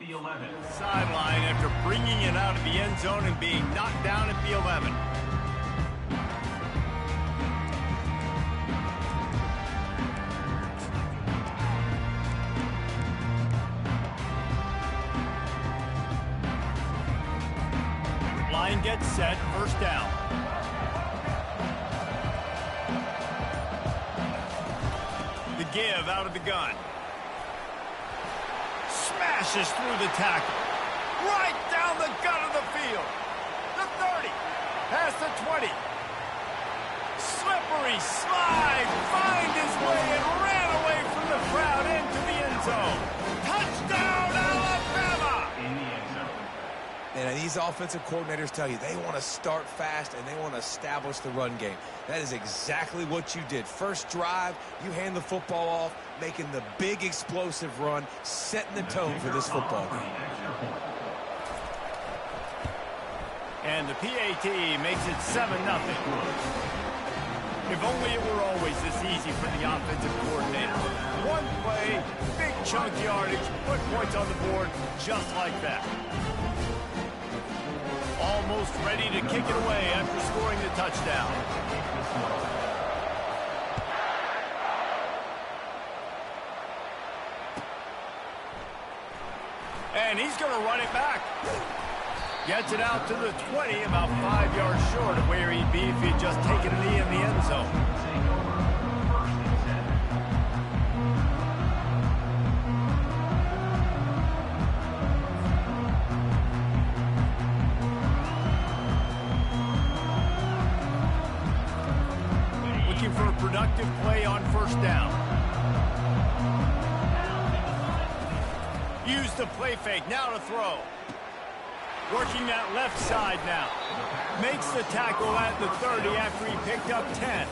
the 11. Sideline after bringing it out of the end zone and being knocked down at the 11. Line gets set, first down. The give out of the gun. Smashes through the tackle. Right down the gut of the field. The 30. Past the 20. Slippery slide. Find his way and ran away from the crowd into the end zone. Touchdown, Alabama! In the end zone. And these offensive coordinators tell you they want to start fast and they want to establish the run game. That is exactly what you did. First drive, you hand the football off, making the big explosive run, setting the tone for this football game. And the PAT makes it 7-0. If only it were always this easy for the offensive coordinator. One play, big chunk yardage, put points on the board just like that. Almost ready to kick it away after scoring the touchdown. And he's going to run it back. Gets it out to the 20, about 5 yards short of where he'd be if he'd just taken a knee in the end zone. Looking for a productive play on first down. Use the play fake, now to throw. Working that left side now. Makes the tackle at the 30 after he picked up 10.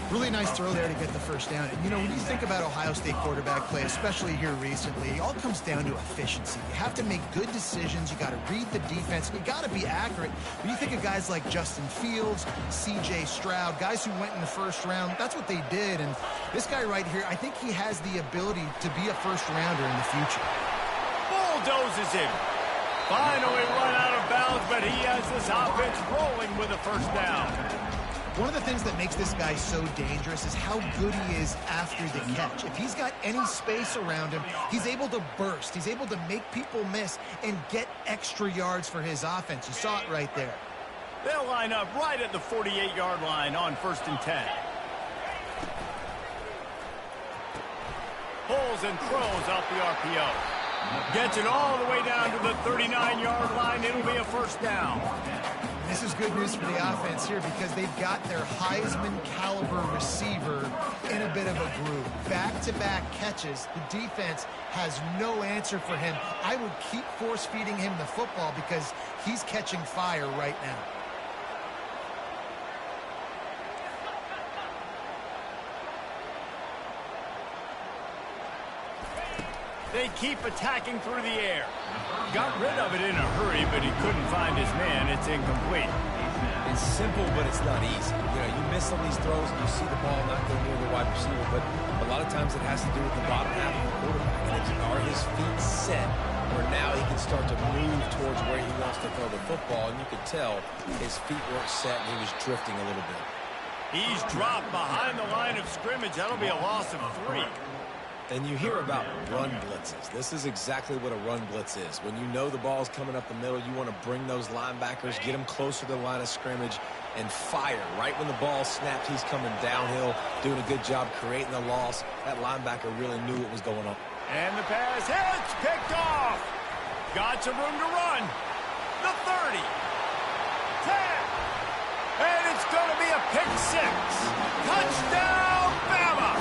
Really nice throw there to get the first down. And, you know, when you think about Ohio State quarterback play, especially here recently, it all comes down to efficiency. You have to make good decisions. You got to read the defense. You got to be accurate. When you think of guys like Justin Fields, C.J. Stroud, guys who went in the first round, that's what they did. And this guy right here, I think he has the ability to be a first-rounder in the future. Bulldozes him. Finally run out of bounds, but he has this offense rolling with a first down. One of the things that makes this guy so dangerous is how good he is after the catch. If he's got any space around him, he's able to burst. He's able to make people miss and get extra yards for his offense. You saw it right there. They'll line up right at the 48-yard line on 1st and 10. Pulls and throws out the RPO. Gets it all the way down to the 39-yard line. It'll be a first down. This is good news for the offense here because they've got their Heisman-caliber receiver in a bit of a groove. Back-to-back catches. The defense has no answer for him. I would keep force-feeding him the football because he's catching fire right now. They keep attacking through the air. Got rid of it in a hurry, but he couldn't find his man. It's incomplete. It's simple, but it's not easy. You know, you miss some of these throws and you see the ball not go near the wide receiver, but a lot of times it has to do with the bottom half of the quarterback. And are his feet set where now he can start to move towards where he wants to throw the football, and you could tell his feet weren't set and he was drifting a little bit. He's dropped behind the line of scrimmage. That'll be a loss of 3. And you hear about run blitzes. This is exactly what a run blitz is. When you know the ball's coming up the middle, you want to bring those linebackers, get them closer to the line of scrimmage, and fire. Right when the ball snaps, he's coming downhill, doing a good job creating the loss. That linebacker really knew what was going on. And the pass hits, picked off. Got some room to run. The 30. 10. And it's going to be a pick 6. Touchdown, Bama.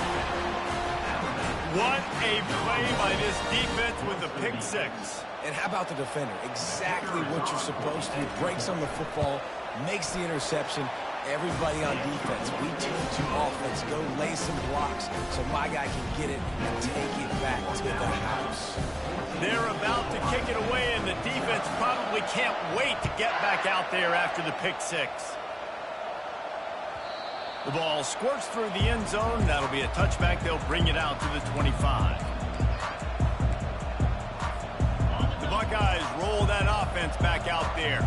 What a play by this defense with the pick 6. And how about the defender? Exactly what you're supposed to do. Breaks on the football, makes the interception. Everybody on defense, we turn to offense. Go lay some blocks so my guy can get it and take it back to the house. They're about to kick it away, and the defense probably can't wait to get back out there after the pick 6. The ball squirts through the end zone. That'll be a touchback. They'll bring it out to the 25. Buckeyes roll that offense back out there.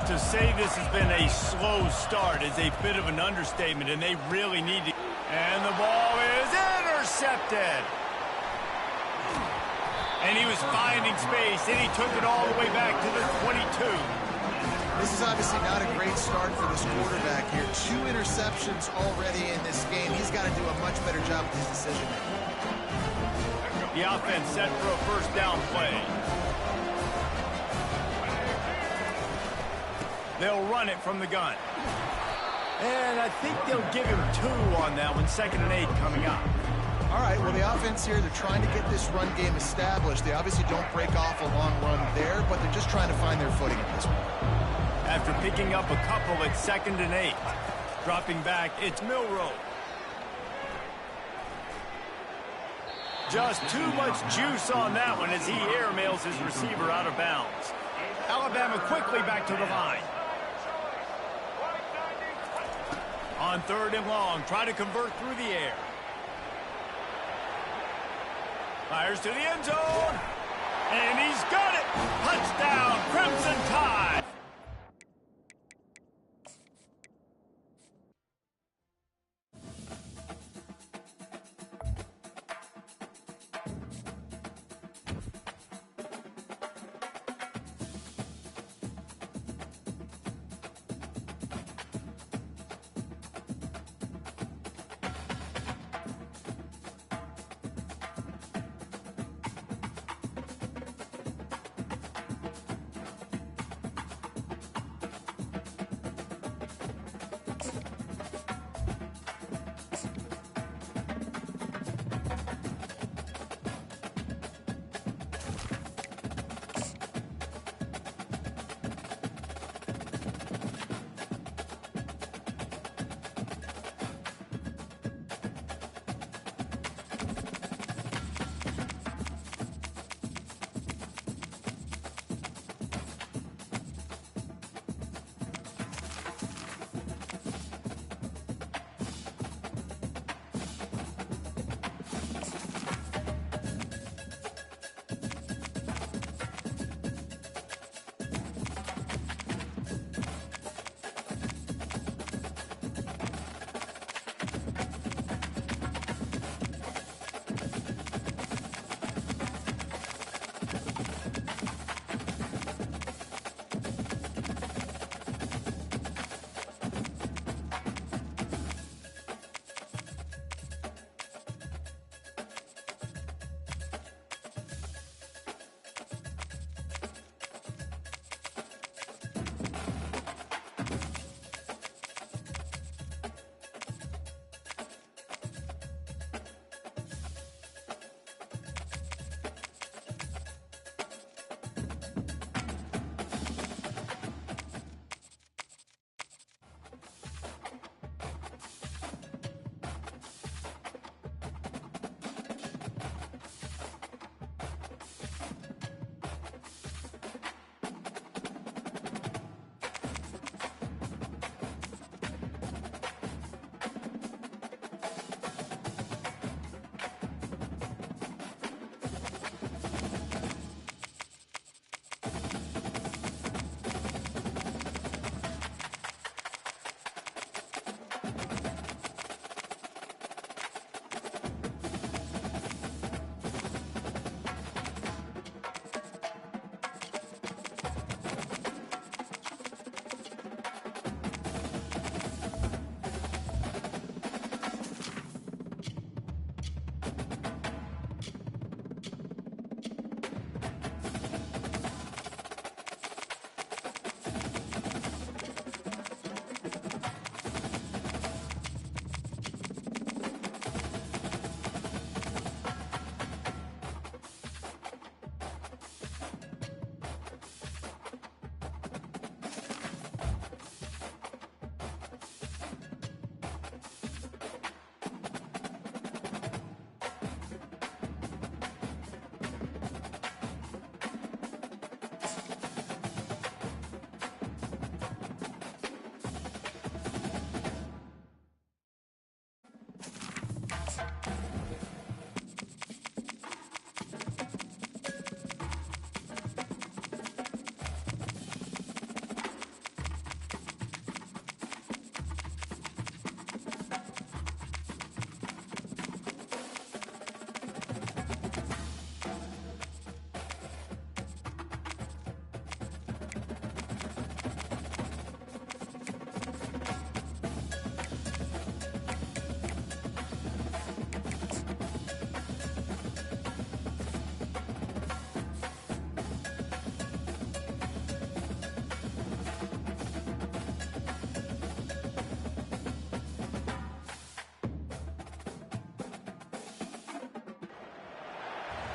To say this has been a slow start is a bit of an understatement, and they really need to. And the ball is intercepted. And he was finding space, and he took it all the way back to the 22. This is obviously not a great start for this quarterback here. 2 interceptions already in this game. He's got to do a much better job with his decision-making. The offense set for a first down play. They'll run it from the gun. And I think they'll give him 2 on that one. 2nd and 8 coming up. All right, well, the offense here, they're trying to get this run game established. They obviously don't break off a long run there, but they're just trying to find their footing at this point. After picking up a couple at 2nd and 8. Dropping back, it's Milroe. Just too much juice on that one as he airmails his receiver out of bounds. Alabama quickly back to the line. On 3rd and long, try to convert through the air. Fires to the end zone. And he's got it. Touchdown, Crimson Tide.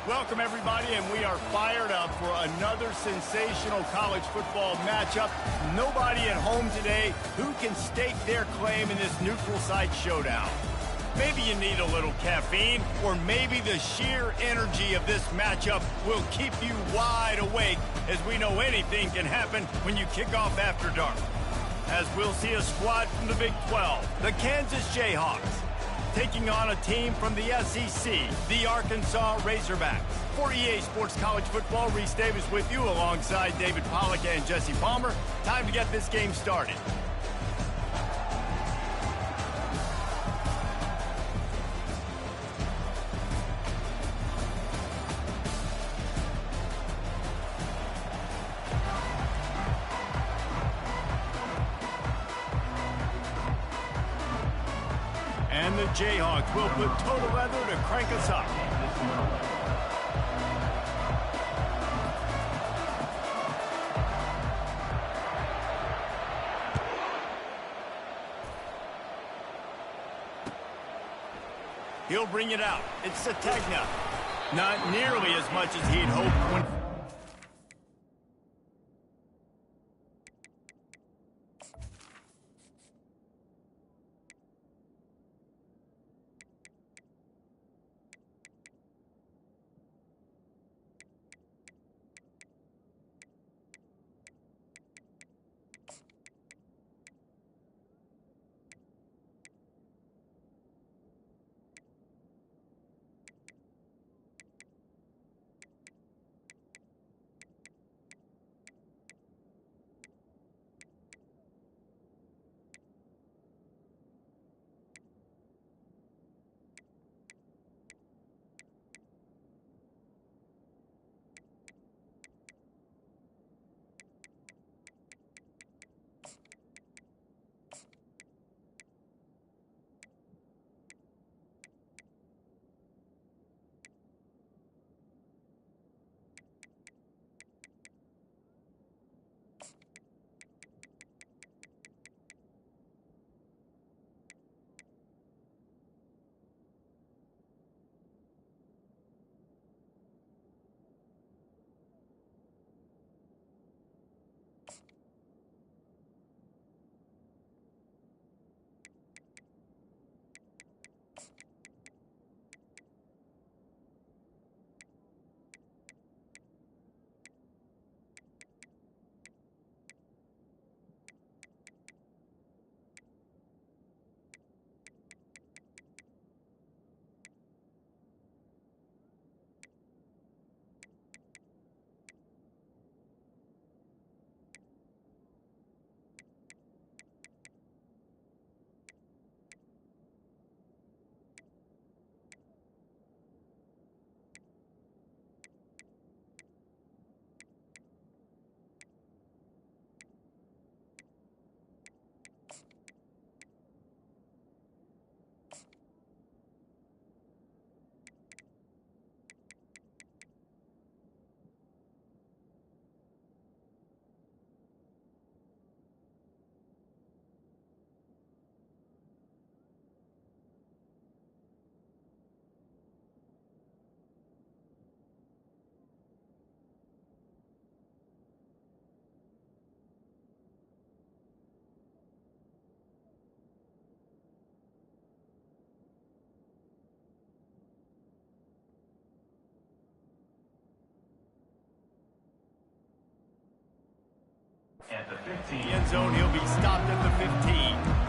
Welcome, everybody, and we are fired up for another sensational college football matchup. Nobody at home today who can stake their claim in this neutral site showdown. Maybe you need a little caffeine, or maybe the sheer energy of this matchup will keep you wide awake, as we know anything can happen when you kick off after dark. As we'll see a squad from the Big 12, the Kansas Jayhawks, taking on a team from the SEC, the Arkansas Razorbacks. For EA Sports College Football, Reese Davis with you alongside David Pollack and Jesse Palmer. Time to get this game started. And the Jayhawks will put total leather to crank us up. He'll bring it out. It's Sategna. Not nearly as much as he'd hoped when... At the 15. The end zone, he'll be stopped at the 15.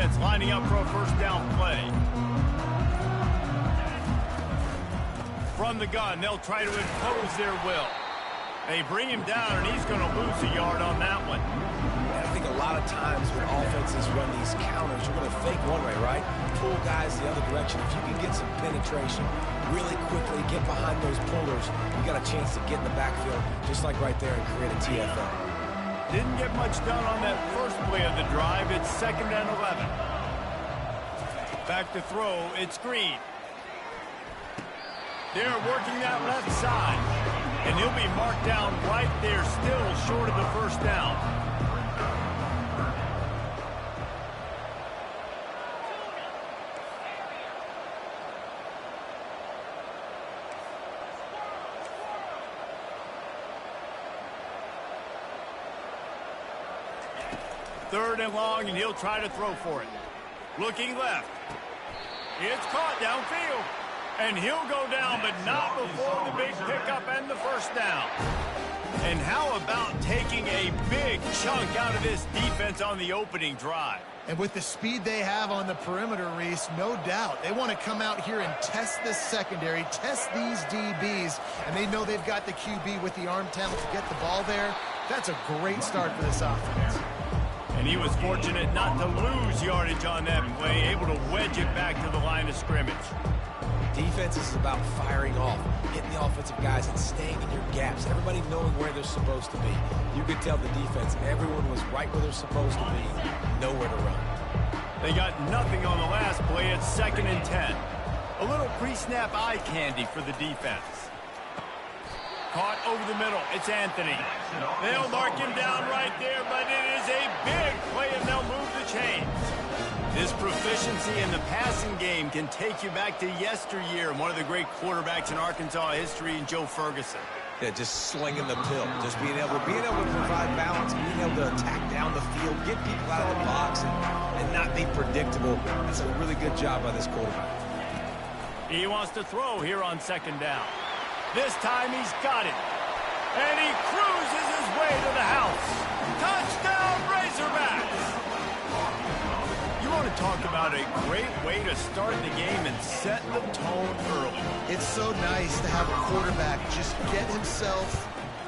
defense lining up for a first down play. From the gun, they'll try to impose their will. They bring him down, and he's going to lose a yard on that one. And I think a lot of times when offenses run these counters, you're going to fake one way, right? Pull guys the other direction. If you can get some penetration really quickly, get behind those pullers, you got a chance to get in the backfield, just like right there, and create a TFL. Didn't get much done on that first play of the drive. It's 2nd and 11. Back to throw. It's Green. They're working that left side. And he'll be marked down right there, still short of the first down. Third and long, and he'll try to throw for it. Looking left. It's caught downfield. And he'll go down, but not before the big pickup and the first down. And how about taking a big chunk out of this defense on the opening drive? And with the speed they have on the perimeter, Reese, no doubt, they want to come out here and test this secondary, test these DBs, and they know they've got the QB with the arm talent to get the ball there. That's a great start for this offense. And he was fortunate not to lose yardage on that play, able to wedge it back to the line of scrimmage. Defense is about firing off, hitting the offensive guys and staying in your gaps. Everybody knowing where they're supposed to be. You could tell the defense, everyone was right where they're supposed to be, nowhere to run. They got nothing on the last play. It's 2nd and 10. A little pre-snap eye candy for the defense. Caught over the middle. It's Anthony. They'll mark him down right there, but it is a big play, and they'll move the chains. This proficiency in the passing game can take you back to yesteryear, and one of the great quarterbacks in Arkansas history, Joe Ferguson. Yeah, just slinging the pill, just being able to provide balance, being able to attack down the field, get people out of the box, and not be predictable. That's a really good job by this quarterback. He wants to throw here on 2nd down. This time he's got it. And he cruises his way to the house. Touchdown, Razorbacks! You want to talk about a great way to start the game and set the tone early. It's so nice to have a quarterback just get himself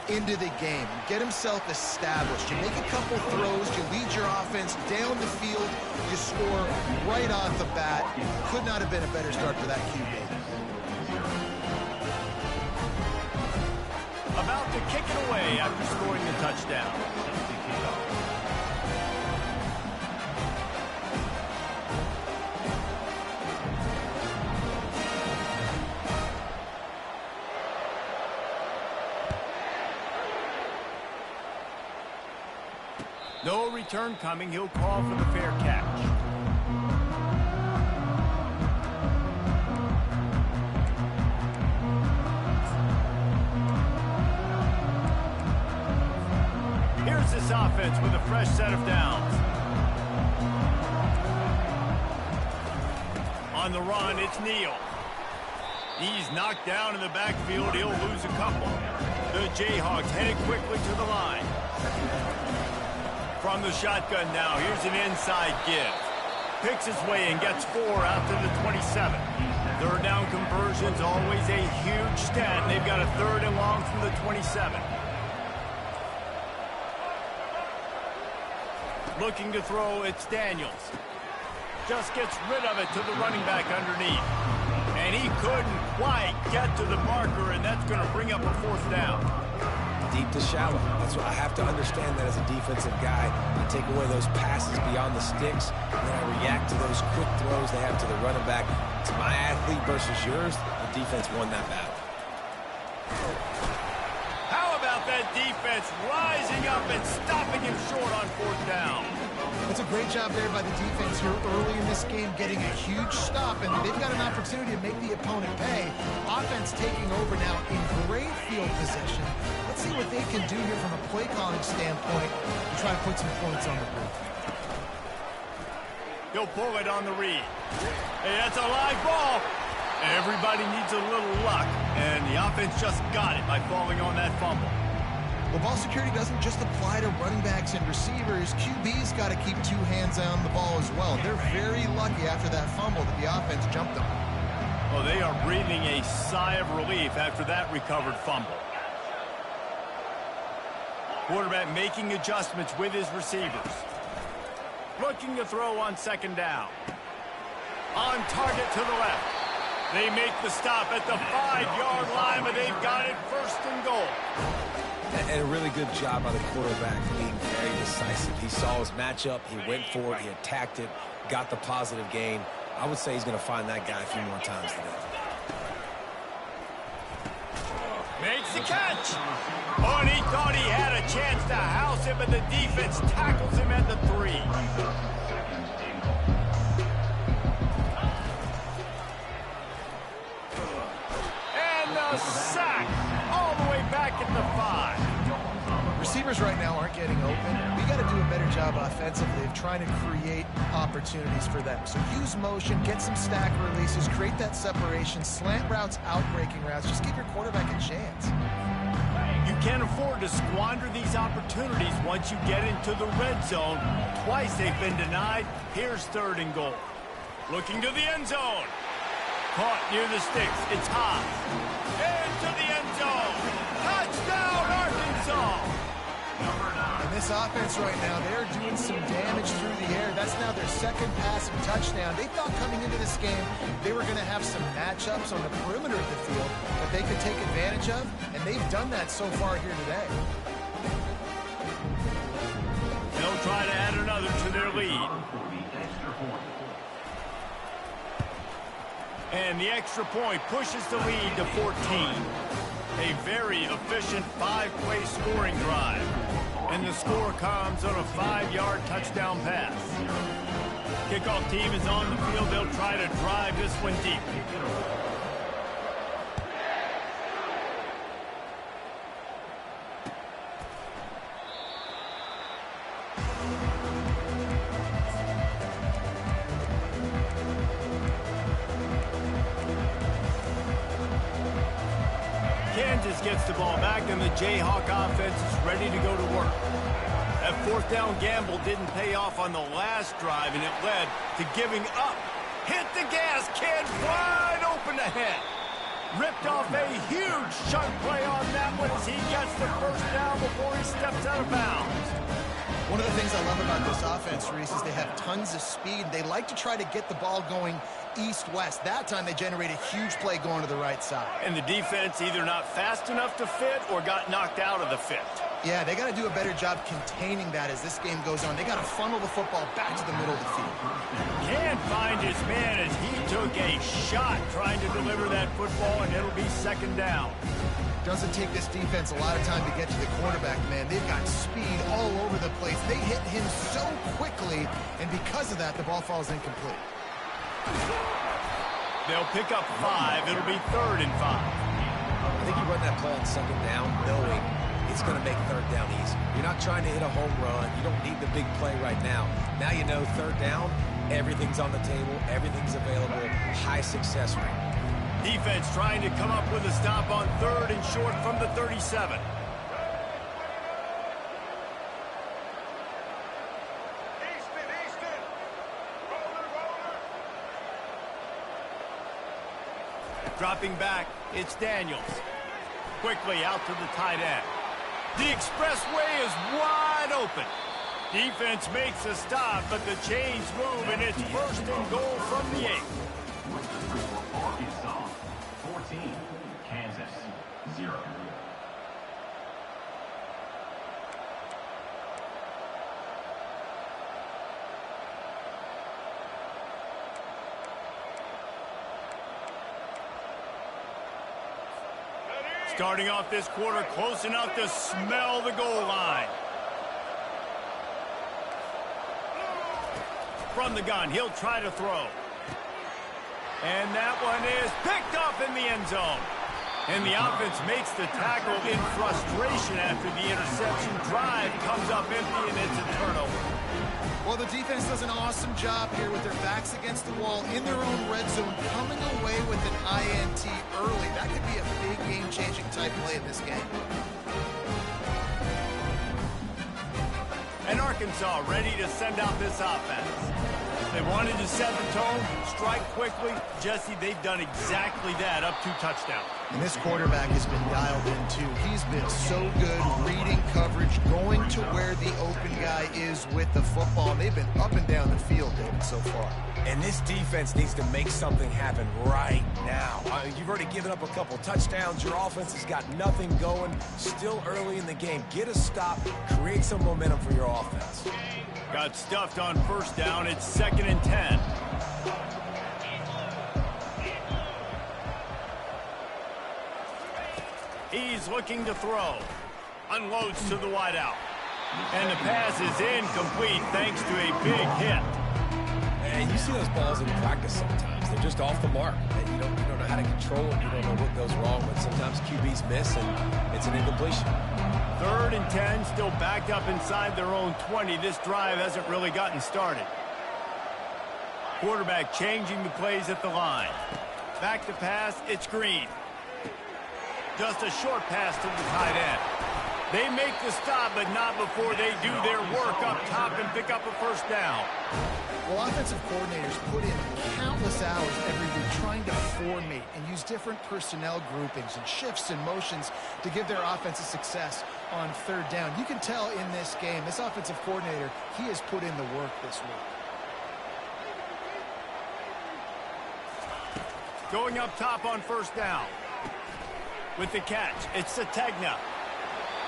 into the game, get himself established. You make a couple throws, you lead your offense down the field, you score right off the bat. Could not have been a better start for that QB. About to kick it away after scoring the touchdown. No return coming. He'll call for the fair catch. Here's this offense with a fresh set of downs. On the run, it's Neal. He's knocked down in the backfield. He'll lose a couple. The Jayhawks headed quickly to the line. From the shotgun now, here's an inside give. Picks his way and gets 4 out to the 27. Third down conversion's always a huge stat. They've got a 3rd and long from the 27. Looking to throw, it's Daniels. Just gets rid of it to the running back underneath. And he couldn't quite get to the marker, and that's going to bring up a 4th down. Deep to shallow. That's what I have to understand that as a defensive guy. I take away those passes beyond the sticks, and then I react to those quick throws they have to the running back. To my athlete versus yours, the defense won that battle. How about that defense rising up and stopping him short on 4th down? That's a great job there by the defense here early in this game, getting a huge stop, and they've got an opportunity to make the opponent pay. Offense taking over now in great field position. Let's see what they can do here from a play calling standpoint to try to put some points on the board. He'll pull it on the read. Hey, that's a live ball. Everybody needs a little luck, and the offense just got it by falling on that fumble. Well, ball security doesn't just apply to running backs and receivers. QB's got to keep two hands on the ball as well. They're very lucky after that fumble that the offense jumped on. Well, they are breathing a sigh of relief after that recovered fumble. Quarterback making adjustments with his receivers. Looking to throw on second down. On target to the left. They make the stop at the 5-yard line, but they've got it first and goal. And a really good job by the quarterback being very decisive. He saw his matchup, he went for it, he attacked it, got the positive gain. I would say he's going to find that guy a few more times today. Makes the catch. Oh, and he thought he had a chance to house him, but the defense tackles him at the 3. And the sack all the way back at the 5. Receivers right now aren't getting open. We got to do a better job offensively of trying to create opportunities for them. So use motion, get some stack releases, create that separation, slant routes, out-breaking routes. Just give your quarterback a chance. You can't afford to squander these opportunities once you get into the red zone. Twice they've been denied. Here's third and goal. Looking to the end zone. Caught near the sticks. It's high. Into the end zone. Touchdown, Arkansas. And this offense right now, they're doing some damage through the air. That's now their second passing touchdown. They thought coming into this game they were going to have some matchups on the perimeter of the field that they could take advantage of, and they've done that so far here today. They'll try to add another to their lead. And the extra point pushes the lead to 14. A very efficient 5-play scoring drive. And the score comes on a 5-yard touchdown pass. Kickoff team is on the field. They'll try to drive this one deep. Kansas gets the ball back, and the Jayhawk offense is ready to go to work. That fourth down gamble didn't pay off on the last drive, and it led to giving up. Hit the gas, kid, wide open ahead. Ripped off a huge chunk play on that one as he gets the first down before he steps out of bounds. One of the things I love about this offense, Reese, is they have tons of speed. They like to try to get the ball going east-west. That time they generate a huge play going to the right side. And the defense either not fast enough to fit or got knocked out of the fit. Yeah, they got to do a better job containing that as this game goes on. They got to funnel the football back to the middle of the field. Can't find his man as he took a shot trying to deliver that football, and it'll be second down. Doesn't take this defense a lot of time to get to the quarterback, man. They've got speed all over the place. They hit him so quickly, and because of that, the ball falls incomplete. They'll pick up 5. It'll be 3rd and 5. I think you run that play on second down knowing it's going to make third down easy. You're not trying to hit a home run. You don't need the big play right now. Now you know third down, everything's on the table, everything's available, high success rate. Defense trying to come up with a stop on 3rd and short from the 37. Dropping back, it's Daniels. Quickly out to the tight end. The expressway is wide open. Defense makes a stop, but the chains move, and it's 1st and goal from the 8. Arkansas 14, Kansas 0. Starting off this quarter close enough to smell the goal line. From the gun, he'll try to throw. And that one is picked up in the end zone. And the offense makes the tackle in frustration after the interception. Drive comes up empty, and it's a turnover. Well, the defense does an awesome job here with their backs against the wall in their own red zone, coming away with an INT early. That could be a big game-changing type play in this game. And Arkansas ready to send out this offense. They wanted to set the tone, strike quickly. Jesse, they've done exactly that, up 2 touchdowns. And this quarterback has been dialed in, too. He's been so good reading coverage, going to where the open guy is with the football. They've been up and down the field, David, so far. And this defense needs to make something happen right now. You've already given up a couple touchdowns. Your offense has got nothing going. Still early in the game. Get a stop. Create some momentum for your offense. Got stuffed on first down. It's 2nd and 10. He's looking to throw. Unloads to the wideout. And the pass is incomplete thanks to a big hit. And you see those balls in practice sometimes. They're just off the mark. And you don't know how to control it. You don't know what goes wrong. But sometimes QBs miss, and it's an incompletion. 3rd and 10, still backed up inside their own 20. This drive hasn't really gotten started. Quarterback changing the plays at the line. Back to pass, it's Green. Just a short pass to the tight end. They make the stop, but not before they do their work up top and pick up a first down. Well, offensive coordinators put in countless hours every week trying to formate and use different personnel groupings and shifts and motions to give their offensive success on 3rd down. You can tell in this game, this offensive coordinator, he has put in the work this week. Going up top on first down. With the catch, it's Sategna.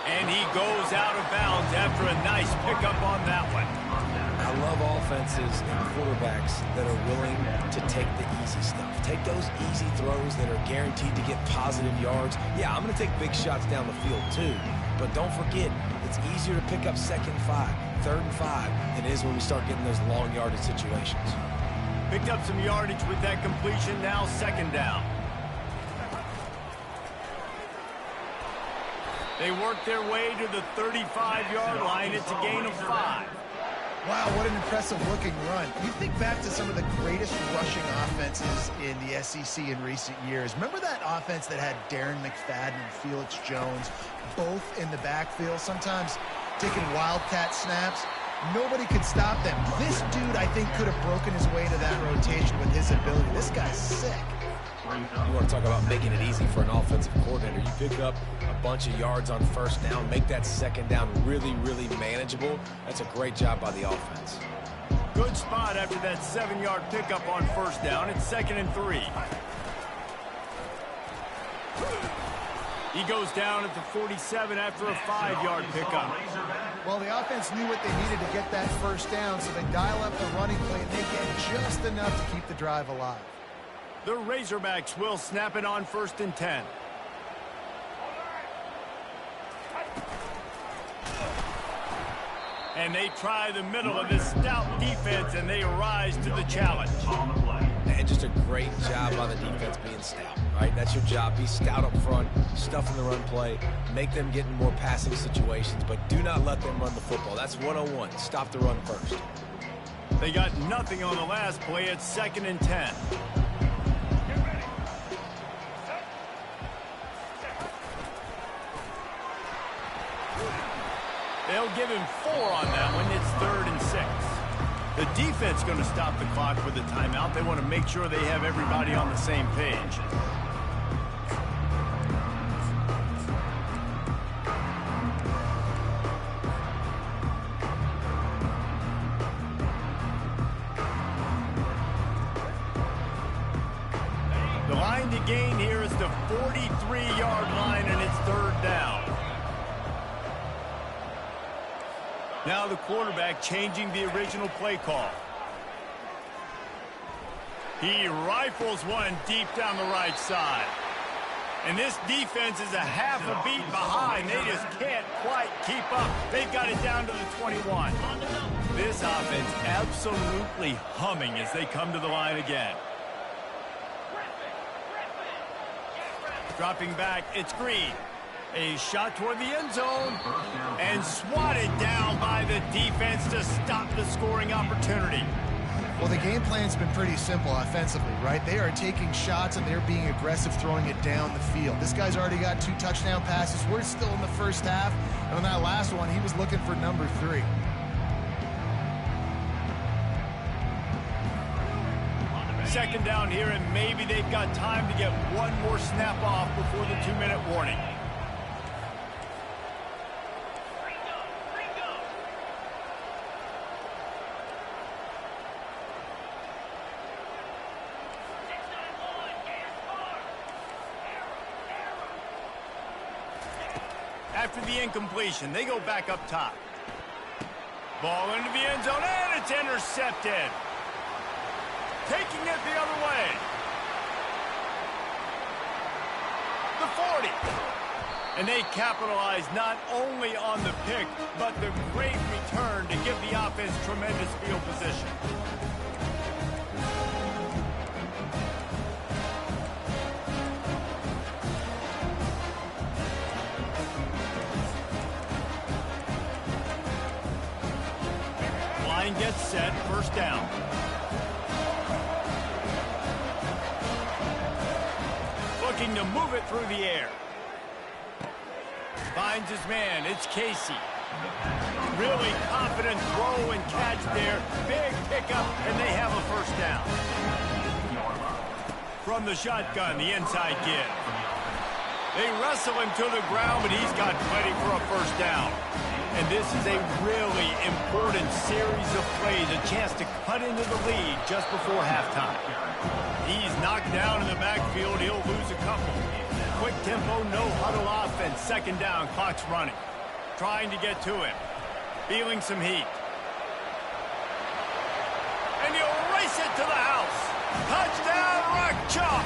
And he goes out of bounds after a nice pickup on that one. I love offenses and quarterbacks that are willing to take the easy stuff. Take those easy throws that are guaranteed to get positive yards. Yeah, I'm going to take big shots down the field too. But don't forget, it's easier to pick up 2nd and 5, 3rd and 5 than it is when we start getting those long yardage situations. Picked up some yardage with that completion, now 2nd down. They work their way to the 35-yard line. It's a gain of 5. Wow, what an impressive-looking run. You think back to some of the greatest rushing offenses in the SEC in recent years. Remember that offense that had Darren McFadden and Felix Jones both in the backfield, sometimes taking wildcat snaps? Nobody could stop them. This dude, I think, could have broken his way to that rotation with his ability. This guy's sick. You want to talk about making it easy for an offensive coordinator. You pick up a bunch of yards on first down, make that 2nd down really, really manageable. That's a great job by the offense. Good spot after that 7-yard pickup on first down. It's 2nd and 3. He goes down at the 47 after a 5-yard pickup. Well, the offense knew what they needed to get that first down, so they dial up the running play, and they get just enough to keep the drive alive. The Razorbacks will snap it on 1st and 10. And they try the middle of this stout defense, and they rise to the challenge. And just a great job by the defense being stout, right? That's your job. Be stout up front, stuff in the run play, make them get in more passing situations, but do not let them run the football. That's 101. Stop the run first. They got nothing on the last play. It's 2nd and 10. They'll give him 4 on that one. It's 3rd and 6. The defense going to stop the clock with a timeout. They want to make sure they have everybody on the same page. The line to gain here is the 43-yard line, and it's 3rd down. Now the quarterback changing the original play call. He rifles one deep down the right side. And this defense is a half a beat behind. They just can't quite keep up. They've got it down to the 21. This offense absolutely humming as they come to the line again. Dropping back, it's Green. A shot toward the end zone and swatted down by the defense to stop the scoring opportunity. Well, the game plan's been pretty simple offensively, right? They are taking shots and they're being aggressive, throwing it down the field. This guy's already got 2 touchdown passes. We're still in the first half. And on that last one, he was looking for number 3. second down here, and maybe they've got time to get one more snap off before the 2-minute warning. After the incompletion, they go back up top. Ball into the end zone, and it's intercepted. Taking it the other way. The 40. And they capitalize not only on the pick, but the great return to give the offense tremendous field position. Line gets set, first down. Looking to move it through the air. Finds his man, it's Casey. Really confident throw and catch there. Big pickup, and they have a first down. From the shotgun, the inside give. They wrestle him to the ground, but he's got plenty for a first down. And this is a really important series of plays, a chance to cut into the lead just before halftime. He's knocked down in the backfield. He'll lose a couple. Quick tempo, no huddle offense. Second down, clock's running. Trying to get to him. Feeling some heat. And he'll race it to the house. Touchdown, Rock Chalk.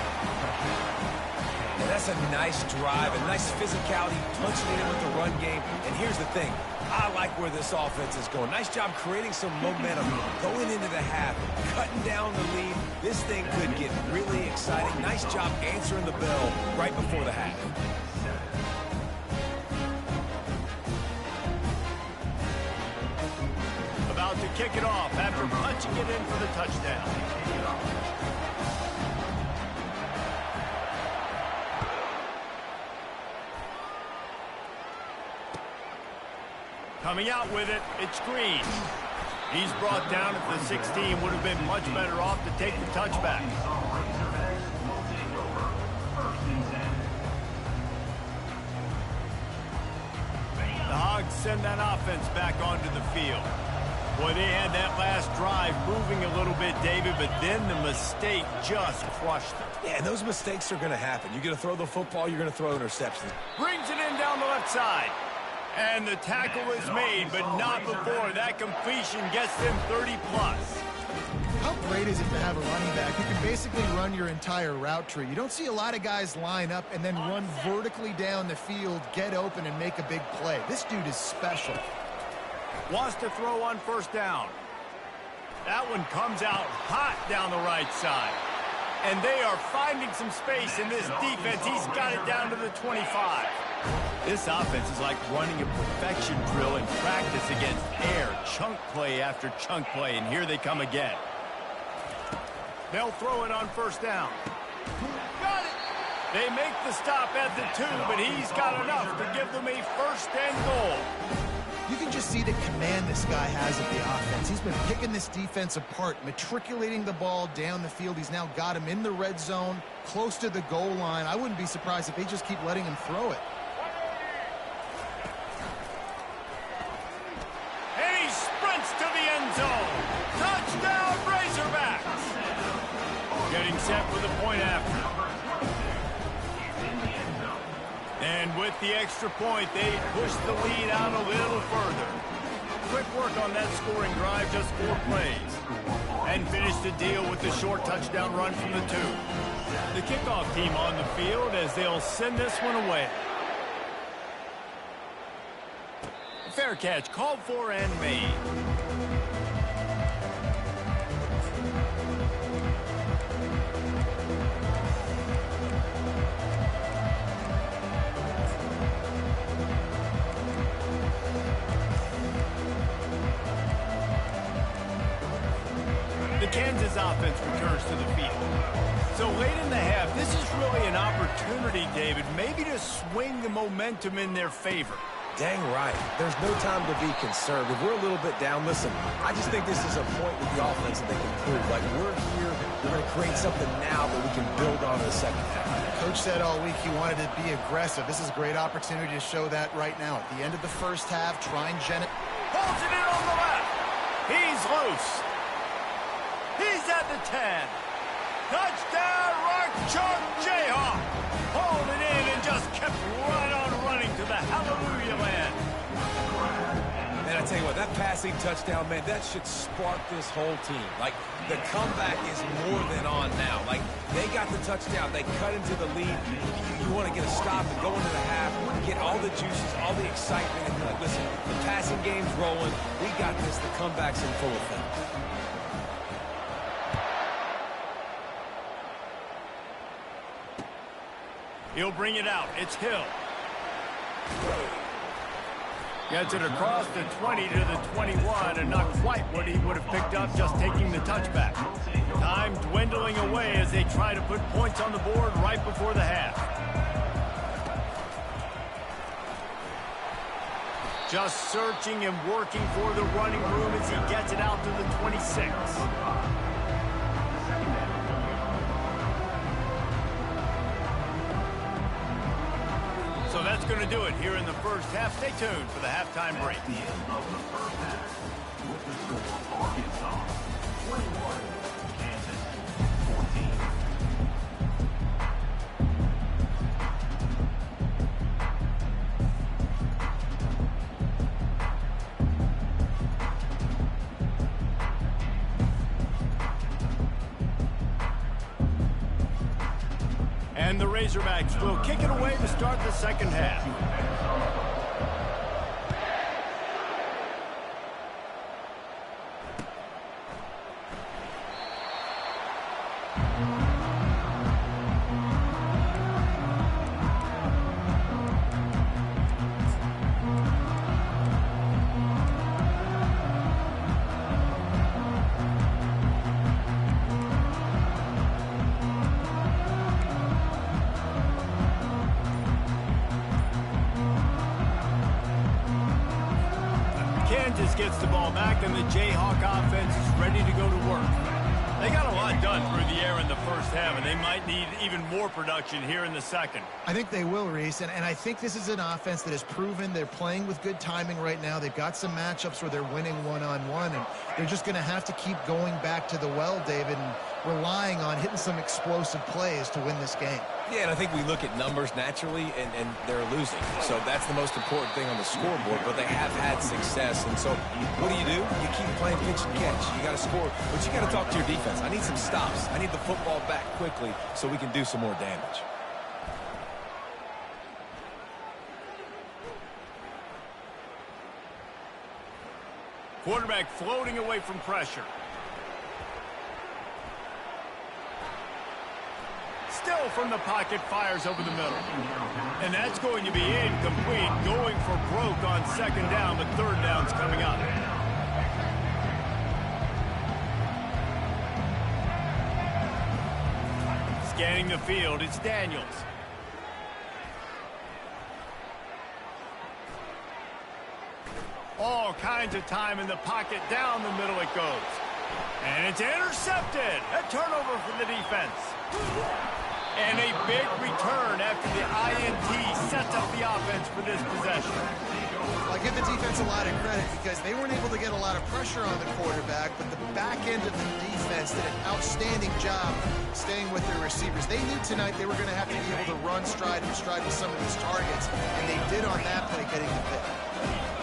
And that's a nice drive, a nice physicality, punching it in with the run game. And here's the thing. I like where this offense is going. Nice job creating some momentum, going into the half, cutting down the lead. This thing could get really exciting. Nice job answering the bell right before the half. About to kick it off after punching it in for the touchdown. Coming out with it, it's Green. He's brought down at the 16. Would have been much better off to take the touchback. The Hogs send that offense back onto the field. Boy, they had that last drive moving a little bit, David, but then the mistake just crushed them. Yeah, and those mistakes are going to happen. You're going to throw the football, you're going to throw interceptions. Brings it in down the left side. And the tackle is made, but not before. That completion gets them 30-plus. How great is it to have a running back who can basically run your entire route tree? You don't see a lot of guys line up and then run vertically down the field, get open, and make a big play. This dude is special. Wants to throw on first down. That one comes out hot down the right side. And they are finding some space in this defense. He's got it down to the 25. This offense is like running a perfection drill in practice against air. Chunk play after chunk play, and here they come again. They'll throw it on first down. Got it! They make the stop at the 2, but he's got enough to give them a first and goal. You can just see the command this guy has of the offense. He's been picking this defense apart, matriculating the ball down the field. He's now got him in the red zone, close to the goal line. I wouldn't be surprised if they just keep letting him throw it. And he sprints to the end zone. Touchdown, Razorbacks. Getting set for the point after. And with the extra point, they push the lead out a little further. Quick work on that scoring drive, just 4 plays. And finish the deal with the short touchdown run from the 2. The kickoff team on the field as they'll send this one away. Fair catch called for and made. The Kansas offense returns to the field. So late in the half, this is really an opportunity, David, maybe to swing the momentum in their favor. Dang right. There's no time to be concerned. If we're a little bit down, listen, I just think this is a point with the offense that they can prove. Like, we're here, we're going to create something now that we can build on in the second half. Coach said all week he wanted to be aggressive. This is a great opportunity to show that right now. At the end of the first half, try and generate. Pulls it in on the left. He's loose. He's at the 10. Touchdown, Rock Chalk Jayhawk. Pulled it in and just kept right on running to the hallelujah land. Man, I tell you what, that passing touchdown, man, that should spark this whole team. Like, the comeback is more than on now. Like, they got the touchdown. They cut into the lead. You want to get a stop and go into the half, get all the juices, all the excitement. And be like, listen, the passing game's rolling. We got this. The comeback's in full effect. He'll bring it out. It's Hill. Gets it across the 20 to the 21, and not quite what he would have picked up just taking the touchback. Time dwindling away as they try to put points on the board right before the half. Just searching and working for the running room as he gets it out to the 26. So that's going to do it here in the first half. Stay tuned for the halftime break. The end of the first half. With the score, Arkansas 21, Kansas 14. And the Razorbacks will kick it away to start the second half. Kansas gets the ball back, and the Jayhawk offense is ready to go to work. They got a lot done through the air in the first half, and they might need even more production here in the second. I think they will, Reese, and I think this is an offense that has proven they're playing with good timing right now. They've got some matchups where they're winning one-on-one, and they're just going to have to keep going back to the well, David, and relying on hitting some explosive plays to win this game. Yeah, and I think we look at numbers naturally, and they're losing. So that's the most important thing on the scoreboard, but they have had success. And so what do? You keep playing pitch and catch. You got to score, but you got to talk to your defense. I need some stops. I need the football back quickly so we can do some more damage. Quarterback floating away from pressure. Still from the pocket, fires over the middle. And that's going to be incomplete. Going for broke on second down, but third down's coming up. Scanning the field, it's Daniels. All kinds of time in the pocket. Down the middle it goes. And it's intercepted. A turnover for the defense. And a big return after the INT sets up the offense for this possession. I give the defense a lot of credit because they weren't able to get a lot of pressure on the quarterback, but the back end of the defense did an outstanding job staying with their receivers. They knew tonight they were going to have to be able to run stride with some of these targets, and they did on that play, getting the pick.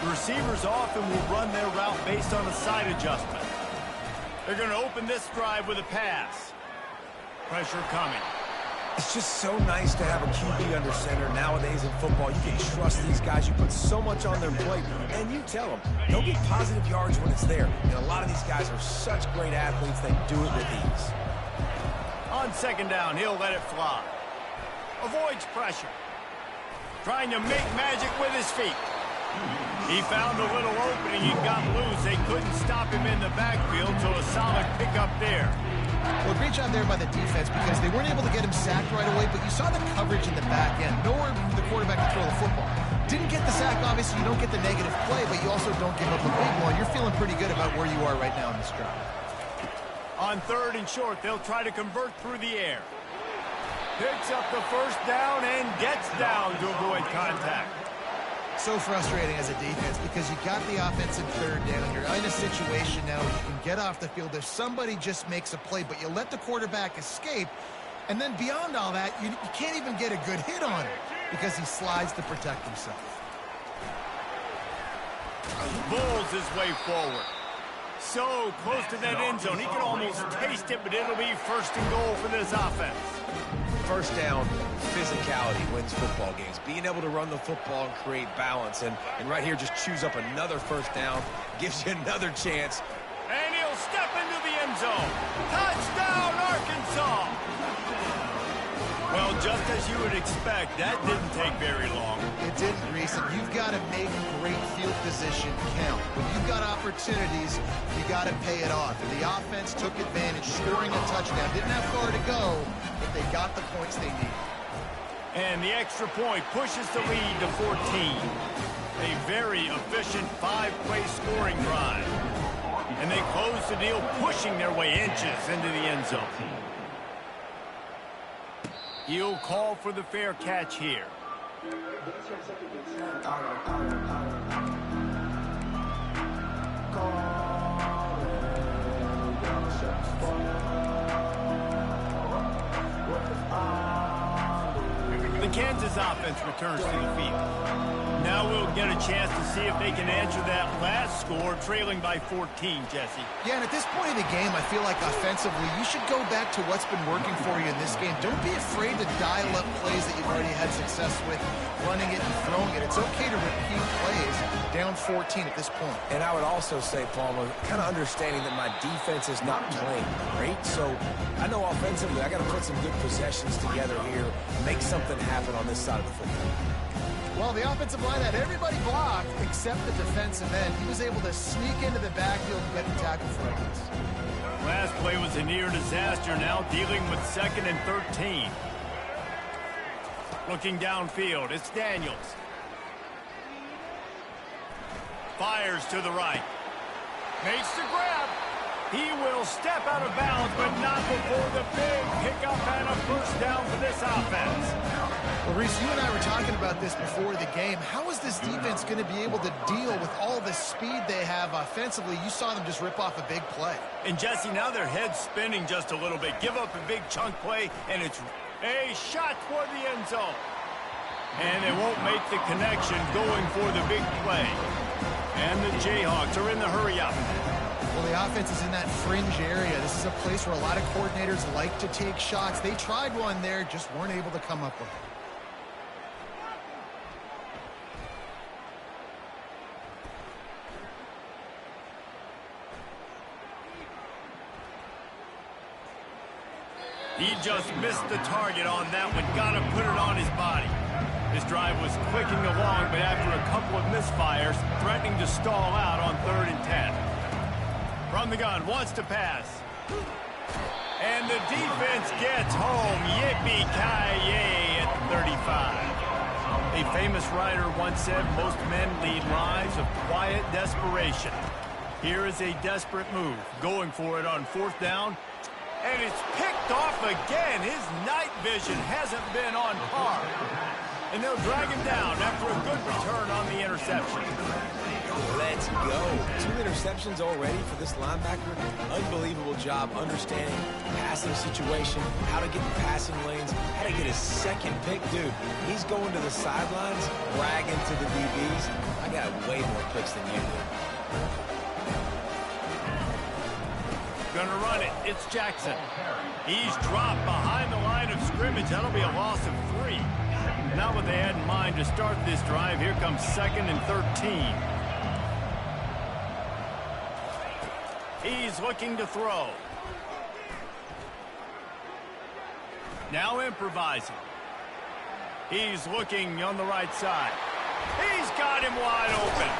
The receivers often will run their route based on a side adjustment. They're going to open this drive with a pass. Pressure coming. It's just so nice to have a QB under center nowadays in football. You can trust these guys. You put so much on their plate, and you tell them they'll get positive yards when it's there. And a lot of these guys are such great athletes, they do it with ease. On second down, he'll let it fly. Avoids pressure. Trying to make magic with his feet. He found a little opening and got loose. They couldn't stop him in the backfield, so a solid pickup there. Well, great job there by the defense because they weren't able to get him sacked right away, but you saw the coverage in the back end. Nowhere for the quarterback to throw the football. Didn't get the sack, obviously. You don't get the negative play, but you also don't give up a big one. You're feeling pretty good about where you are right now in this drive. On 3rd and short, they'll try to convert through the air. Picks up the first down and gets down to avoid contact. So frustrating as a defense because you got the offensive 3rd down. You're in a situation now where you can get off the field if somebody just makes a play, but you let the quarterback escape. And then beyond all that, you can't even get a good hit on him because he slides to protect himself. Bulls his way forward. So close to that end zone. He can almost taste it, but it'll be 1st and goal for this offense. First down, physicality wins football games. Being able to run the football and create balance. And right here, just choose up another 1st down. Gives you another chance. And he'll step into the end zone. Touchdown, Arkansas! Well, just as you would expect, that didn't take very long. It didn't, Reese. You've got to make great field position count. When you've got opportunities, you got to pay it off. And the offense took advantage, scoring a touchdown. Didn't have far to go, but they got the points they needed. And the extra point pushes the lead to 14. A very efficient 5-play scoring drive. And they close the deal, pushing their way inches into the end zone. He'll call for the fair catch here. The Kansas offense returns to the field. Now we'll get a chance to see if they can answer that last score, trailing by 14, Jesse. Yeah, and at this point in the game, I feel like offensively, you should go back to what's been working for you in this game. Don't be afraid to dial up plays that you've already had success with, running it and throwing it. It's okay to repeat plays down 14 at this point. And I would also say, Palmer, kind of understanding that my defense is not playing great. So I know offensively, I got to put some good possessions together here, make something happen on this side of the football. Well, the offensive line had everybody blocked except the defensive end. He was able to sneak into the backfield and get the tackle for us. Last play was a near disaster. Now dealing with 2nd and 13. Looking downfield, it's Daniels. Fires to the right. Makes the grab. He will step out of bounds, but not before the big pickup and a 1st down for this offense. Well, Reese, you and I were talking about this before the game. How is this defense going to be able to deal with all the speed they have offensively? You saw them just rip off a big play. And, Jesse, now their head's spinning just a little bit. Give up a big chunk play, and it's a shot toward the end zone. And they won't make the connection going for the big play. And the Jayhawks are in the hurry-up. Well, the offense is in that fringe area. This is a place where a lot of coordinators like to take shots. They tried one there, just weren't able to come up with it. He just missed the target on that one. Got to put it on his body. This drive was clicking along, but after a couple of misfires, threatening to stall out on 3rd and 10. From the gun, wants to pass. And the defense gets home. Yippee-ki-yay at the 35. A famous writer once said, most men lead lives of quiet desperation. Here is a desperate move. Going for it on 4th down. And it's picked off again. His night vision hasn't been on par. And they'll drag him down after a good return on the interception. Let's go. 2 interceptions already for this linebacker. Unbelievable job understanding passing situation, how to get in passing lanes, how to get his 2nd pick. Dude, he's going to the sidelines, bragging to the DBs. I got way more picks than you do. Gonna run it. It's Jackson. He's dropped behind the line of scrimmage. That'll be a loss of 3. Not what they had in mind to start this drive. Here comes 2nd and 13. He's looking to throw. Now improvising. He's looking on the right side. He's got him wide open.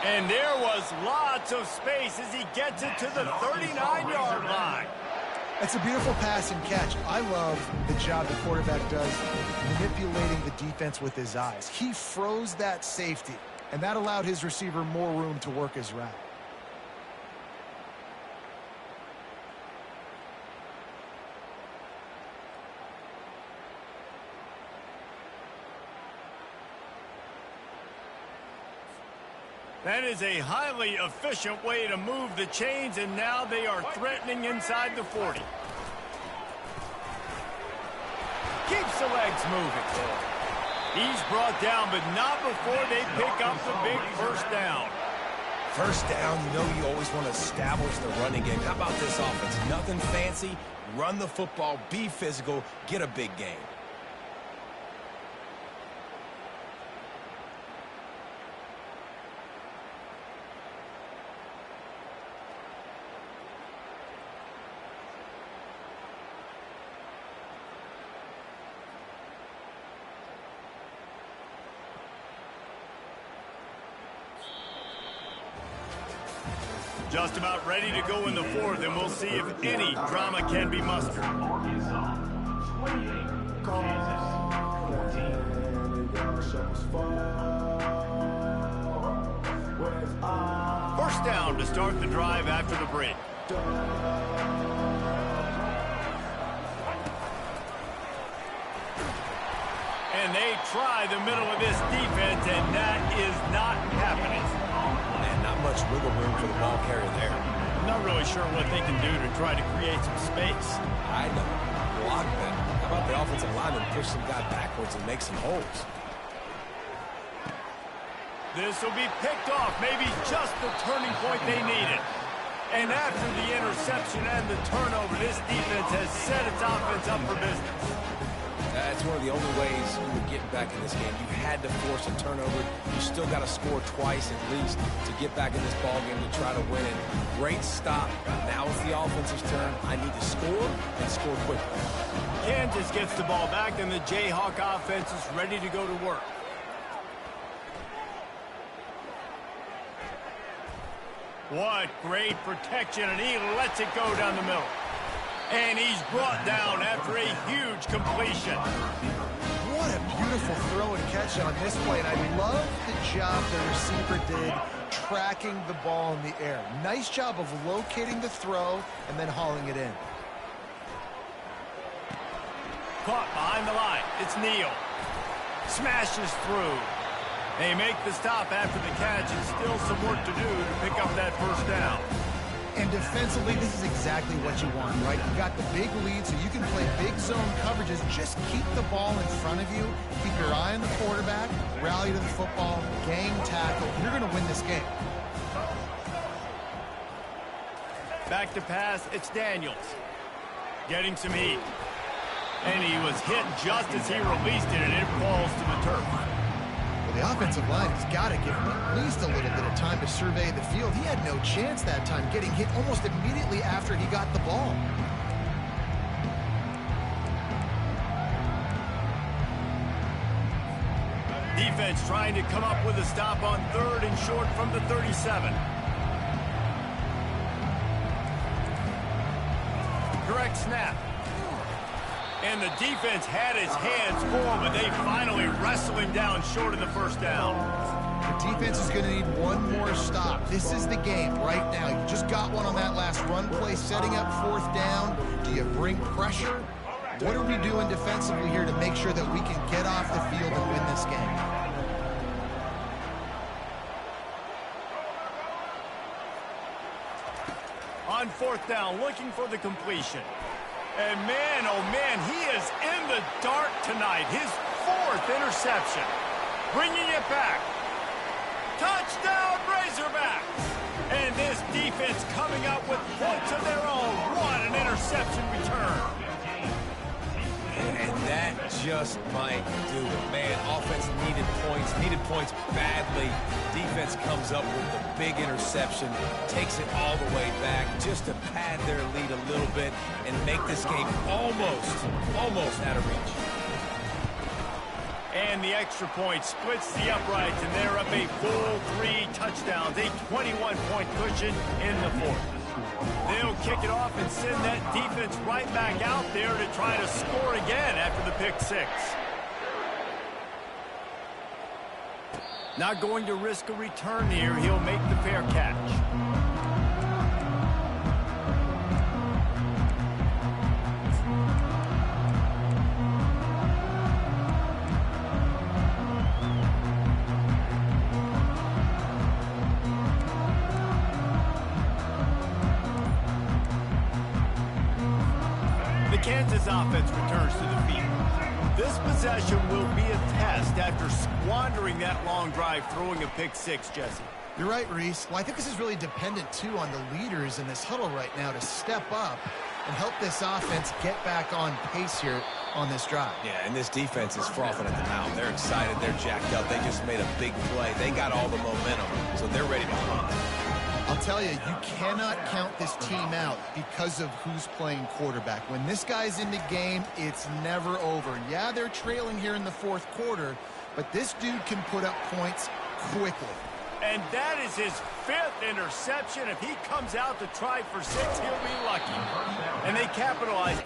And there was lots of space as he gets it to the 39-yard line. It's a beautiful pass and catch. I love the job the quarterback does manipulating the defense with his eyes. He froze that safety, and that allowed his receiver more room to work his route. That is a highly efficient way to move the chains, and now they are threatening inside the 40. Keeps the legs moving. He's brought down, but not before they pick up the big first down. First down, you know you always want to establish the running game. How about this offense? Nothing fancy. Run the football, be physical, get a big gain. Just about ready to go in the fourth, and we'll see if any drama can be mustered. Arkansas 28, Kansas 14. First down to start the drive after the break. And they try the middle of this defense, and that is not happening. Man, not much wiggle room for the ball carrier there. I'm not really sure what they can do to try to create some space. I know. Block that. How about the offensive lineman push some guy backwards and make some holes? This will be picked off, maybe just the turning point they needed. And after the interception and the turnover, this defense has set its offense up for business. That's one of the only ways you would get back in this game. You had to force a turnover. You still got to score twice at least to get back in this ball game to try to win it. Great stop. Now it's the offense's turn. I need to score and score quickly. Kansas gets the ball back, and the Jayhawk offense is ready to go to work. What great protection, and he lets it go down the middle. And he's brought down after a huge completion. What a beautiful throw and catch on this play, and I love the job the receiver did tracking the ball in the air. Nice job of locating the throw and then hauling it in. Caught behind the line. It's Neal. Smashes through. They make the stop after the catch, and still some work to do to pick up that first down. And defensively, this is exactly what you want, right? You got the big lead, so you can play big zone coverages. Just keep the ball in front of you. Keep your eye on the quarterback. Rally to the football. Gang tackle. You're going to win this game. Back to pass, it's Daniels. Getting some heat. And he was hit just as he released it, and it falls to the turf. Well, the offensive line has got to give him at least a little bit of time to survey the field. He had no chance that time, getting hit almost immediately after he got the ball. Defense trying to come up with a stop on third and short from the 37. Correct snap. And the defense had his hands full, but they finally wrestle him down short of the first down. The defense is going to need one more stop. This is the game right now. You just got one on that last run play, setting up fourth down. Do you bring pressure? What are we doing defensively here to make sure that we can get off the field and win this game? On fourth down, looking for the completion. And man, oh man, he is in the dark tonight. His fourth interception. Bringing it back. Touchdown, Razorbacks! And this defense coming up with points of their own. What an interception return. And that just might do it. Man, offense needed points badly. Defense comes up with the big interception, takes it all the way back just to pad their lead a little bit and make this game almost out of reach. And the extra point splits the uprights, and they're up a full 3 touchdowns, a 21-point cushion in the fourth. They'll kick it off and send that defense right back out there to try to score again after the pick six. Not going to risk a return here. He'll make the fair catch. The Kansas offense returns to the field. This possession will be a test after squandering that long drive, throwing a pick six, Jesse. You're right, Reese. Well, I think this is really dependent, too, on the leaders in this huddle right now to step up and help this offense get back on pace here on this drive. Yeah, and this defense is frothing at the mouth. They're excited. They're jacked up. They just made a big play. They got all the momentum, so they're ready to hunt. I'll tell you, you cannot count this team out because of who's playing quarterback. When this guy's in the game, it's never over. Yeah, they're trailing here in the fourth quarter, but this dude can put up points quickly. And that is his fifth interception. If he comes out to try for six, he'll be lucky. And they capitalize.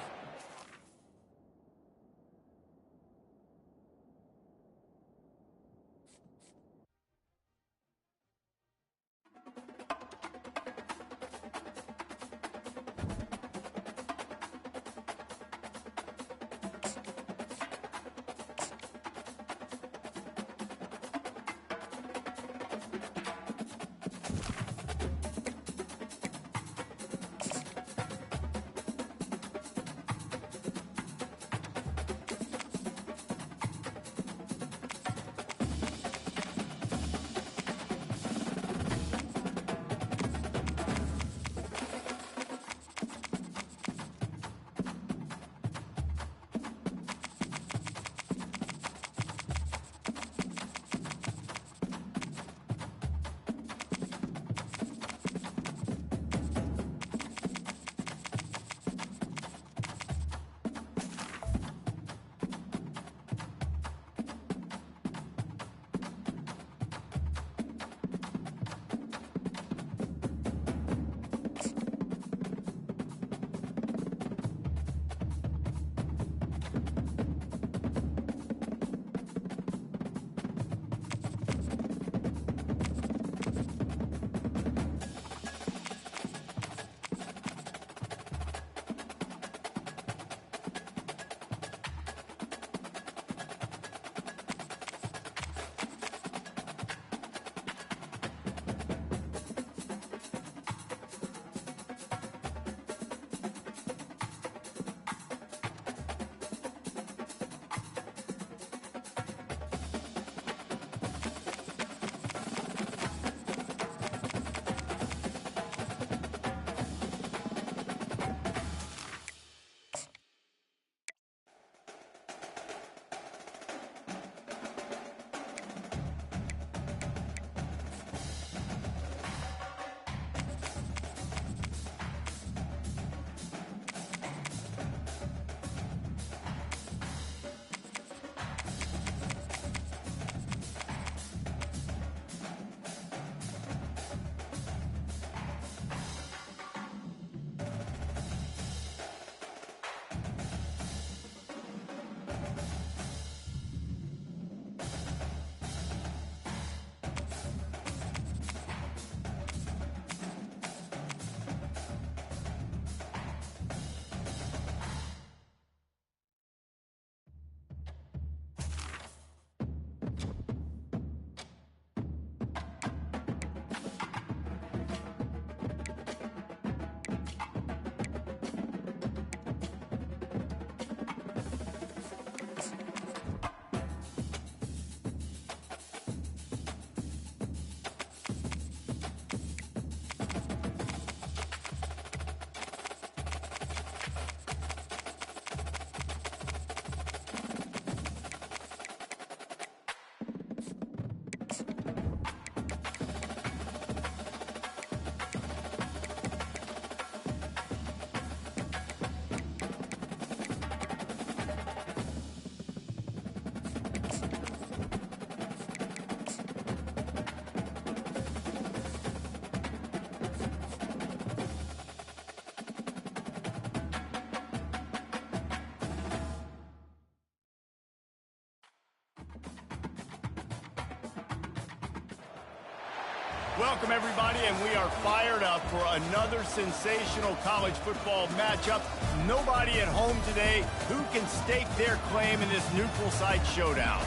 Welcome, everybody, and we are fired up for another sensational college football matchup. Nobody at home today who can stake their claim in this neutral site showdown.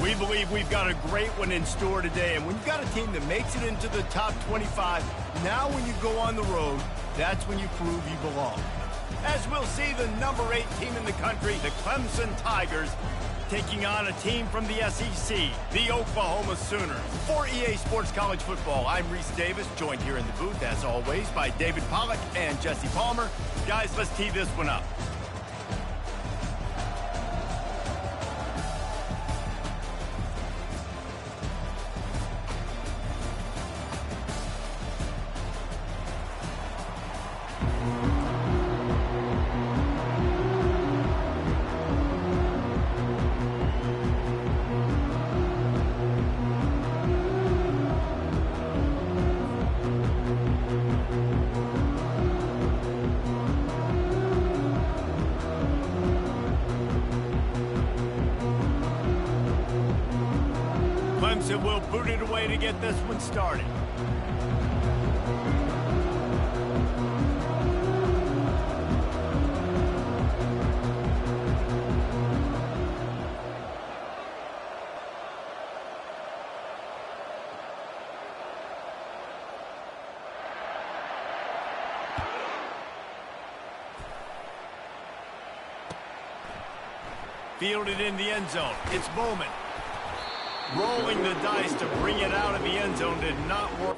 We believe we've got a great one in store today, and when you've got a team that makes it into the top 25, now when you go on the road, that's when you prove you belong. As we'll see, the number 8 team in the country, the Clemson Tigers, taking on a team from the SEC, the Oklahoma Sooners. For EA Sports College Football, I'm Reese Davis, joined here in the booth, as always, by David Pollack and Jesse Palmer. Guys, let's tee this one up. Clemson will boot it away to get this one started. Fielded in the end zone. It's Bowman. Rolling the dice to bring it out of the end zone did not work.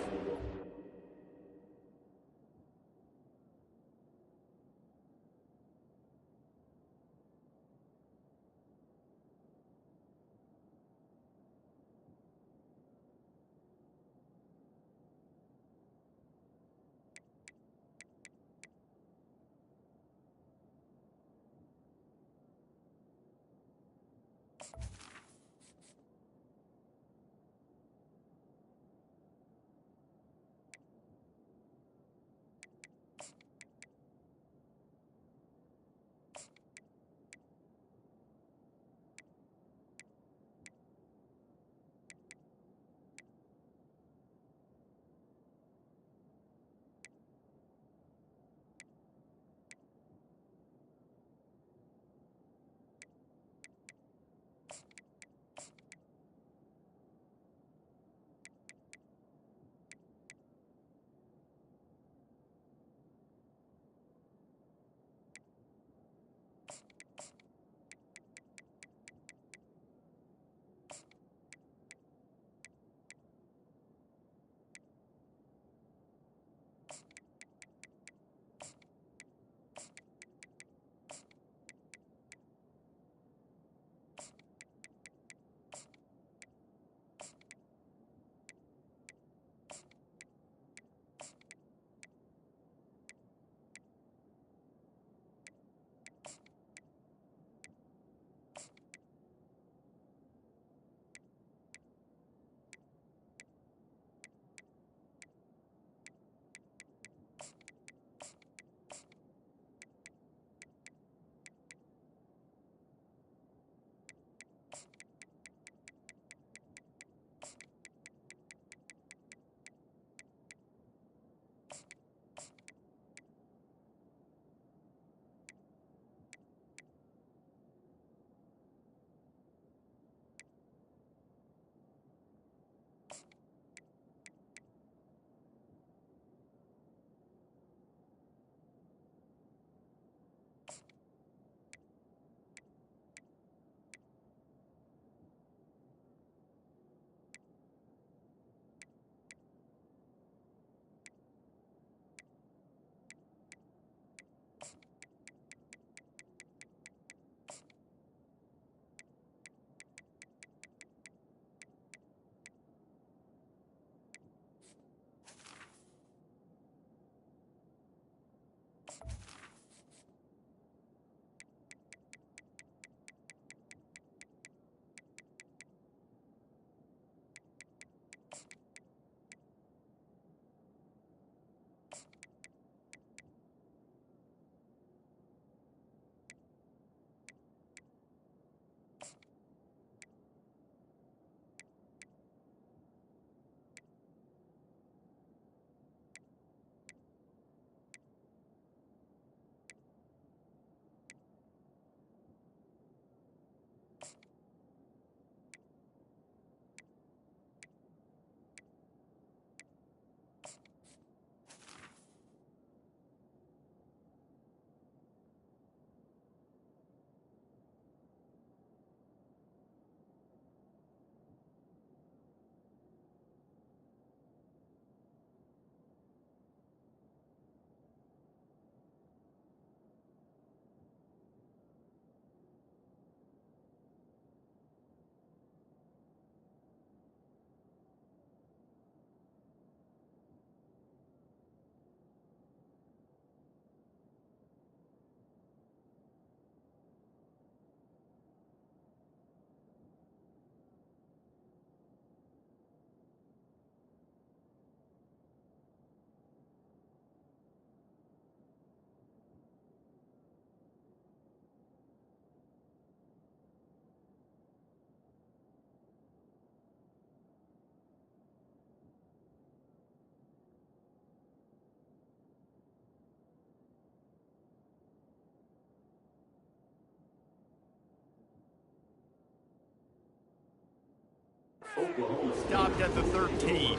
Stopped at the 13.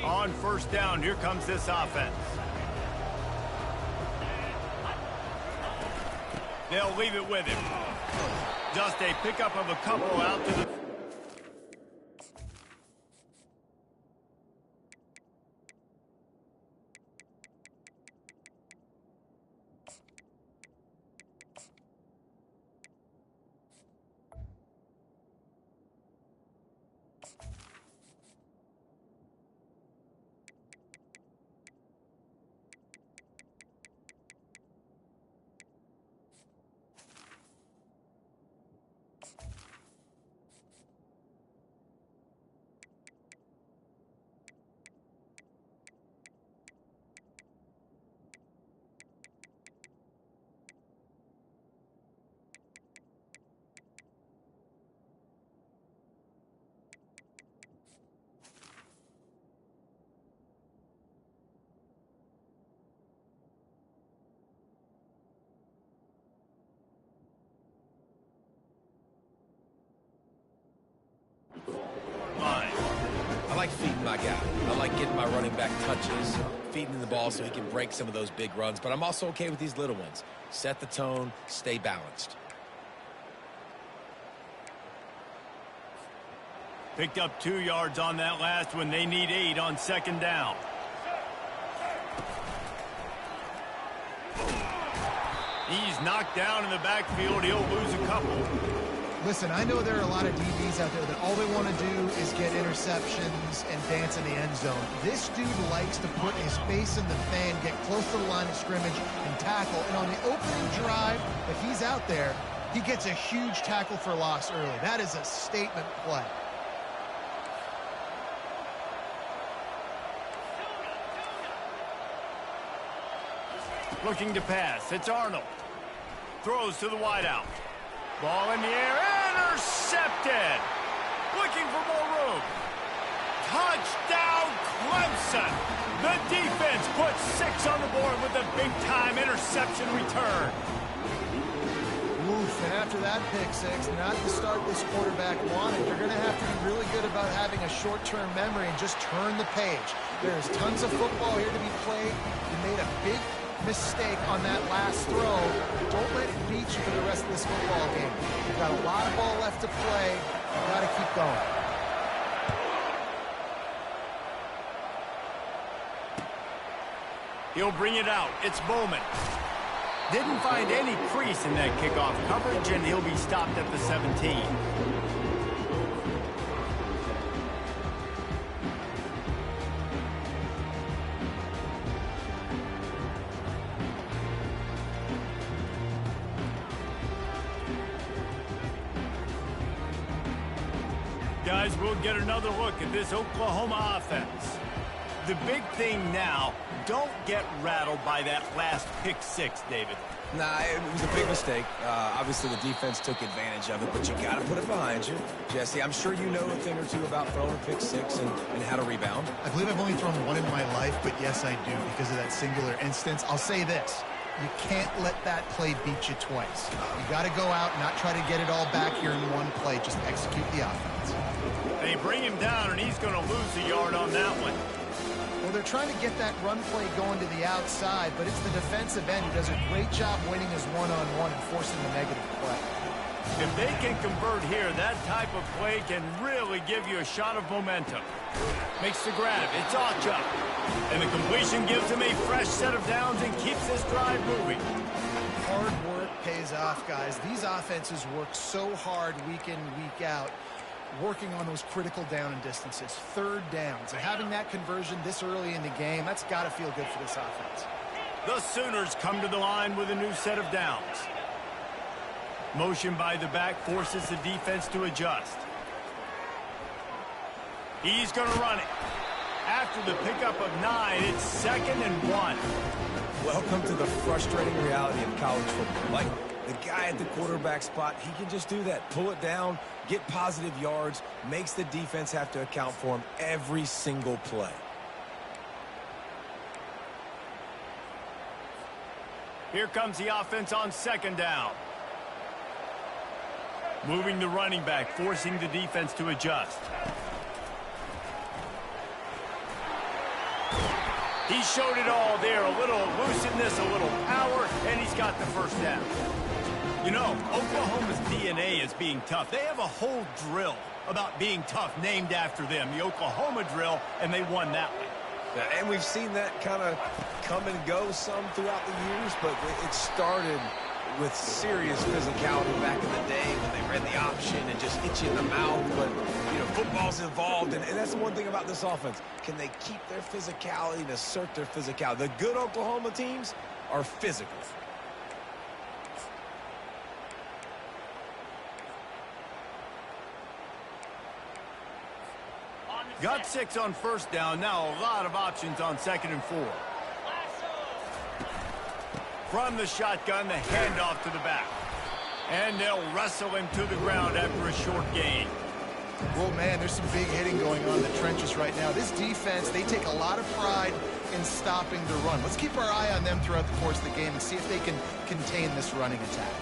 On first down, here comes this offense. They'll leave it with him. Just a pickup of a couple out to the... I like feeding my guy. I like getting my running back touches, feeding the ball so he can break some of those big runs, but I'm also okay with these little ones. Set the tone, stay balanced. Picked up 2 yards on that last one. They need 8 on second down. He's knocked down in the backfield. He'll lose a couple. Listen, I know there are a lot of DBs out there that all they want to do is get interceptions and dance in the end zone. This dude likes to put his face in the fan, get close to the line of scrimmage, and tackle. And on the opening drive that he's out there, he gets a huge tackle for loss early. That is a statement play. Looking to pass. It's Arnold. Throws to the wideout. Ball in the air. Intercepted. Looking for more room. Touchdown, Clemson. The defense puts 6 on the board with a big-time interception return. Oof, and after that pick six, not the start this quarterback wanted. You're going to have to be really good about having a short-term memory and just turn the page. There's tons of football here to be played. You made a big mistake on that last throw. Don't let it beat you for the rest of this football game. You've got a lot of ball left to play. You've got to keep going. He'll bring it out. It's Bowman. Didn't find any crease in that kickoff coverage, and he'll be stopped at the 17. Guys, we'll get another look at this Oklahoma offense. The big thing now, don't get rattled by that last pick six, David. Nah, it was a big mistake. Obviously, the defense took advantage of it, but you got to put it behind you. Jesse, I'm sure you know a thing or two about throwing a pick six and how to rebound. I believe I've only thrown one in my life, but yes, I do because of that singular instance. I'll say this. You can't let that play beat you twice. You got to go out and not try to get it all back here in one play. Just execute the offense. They bring him down, and he's going to lose a yard on that one. Well, they're trying to get that run play going to the outside, but it's the defensive end who does a great job winning his one-on-one and forcing the negative play. If they can convert here, that type of play can really give you a shot of momentum. Makes the grab. It's Ocha. And the completion gives him a fresh set of downs and keeps this drive moving. Hard work pays off, guys. These offenses work so hard week in, week out, working on those critical down and distances, third downs. And having that conversion this early in the game, that's got to feel good for this offense. The Sooners come to the line with a new set of downs. Motion by the back forces the defense to adjust. He's going to run it. After the pickup of 9, it's 2nd and 1. Welcome to the frustrating reality of college football. Like, the guy at the quarterback spot, he can just do that. Pull it down, get positive yards, makes the defense have to account for him every single play. Here comes the offense on second down. Moving the running back, forcing the defense to adjust. He showed it all there. A little elusiveness, a little power, and he's got the first down. You know, Oklahoma's DNA is being tough. They have a whole drill about being tough named after them, the Oklahoma drill, and they won that one. And we've seen that kind of come and go some throughout the years, but it started with serious physicality back in the day when they ran the option and just hit you in the mouth. But, you know, football's involved, and that's the one thing about this offense. Can they keep their physicality and assert their physicality? The good Oklahoma teams are physical. Got 6 on first down. Now a lot of options on 2nd and 4. From the shotgun, the handoff to the back. And they'll wrestle him to the ground after a short gain. Well, man, there's some big hitting going on in the trenches right now. This defense, they take a lot of pride in stopping the run. Let's keep our eye on them throughout the course of the game and see if they can contain this running attack.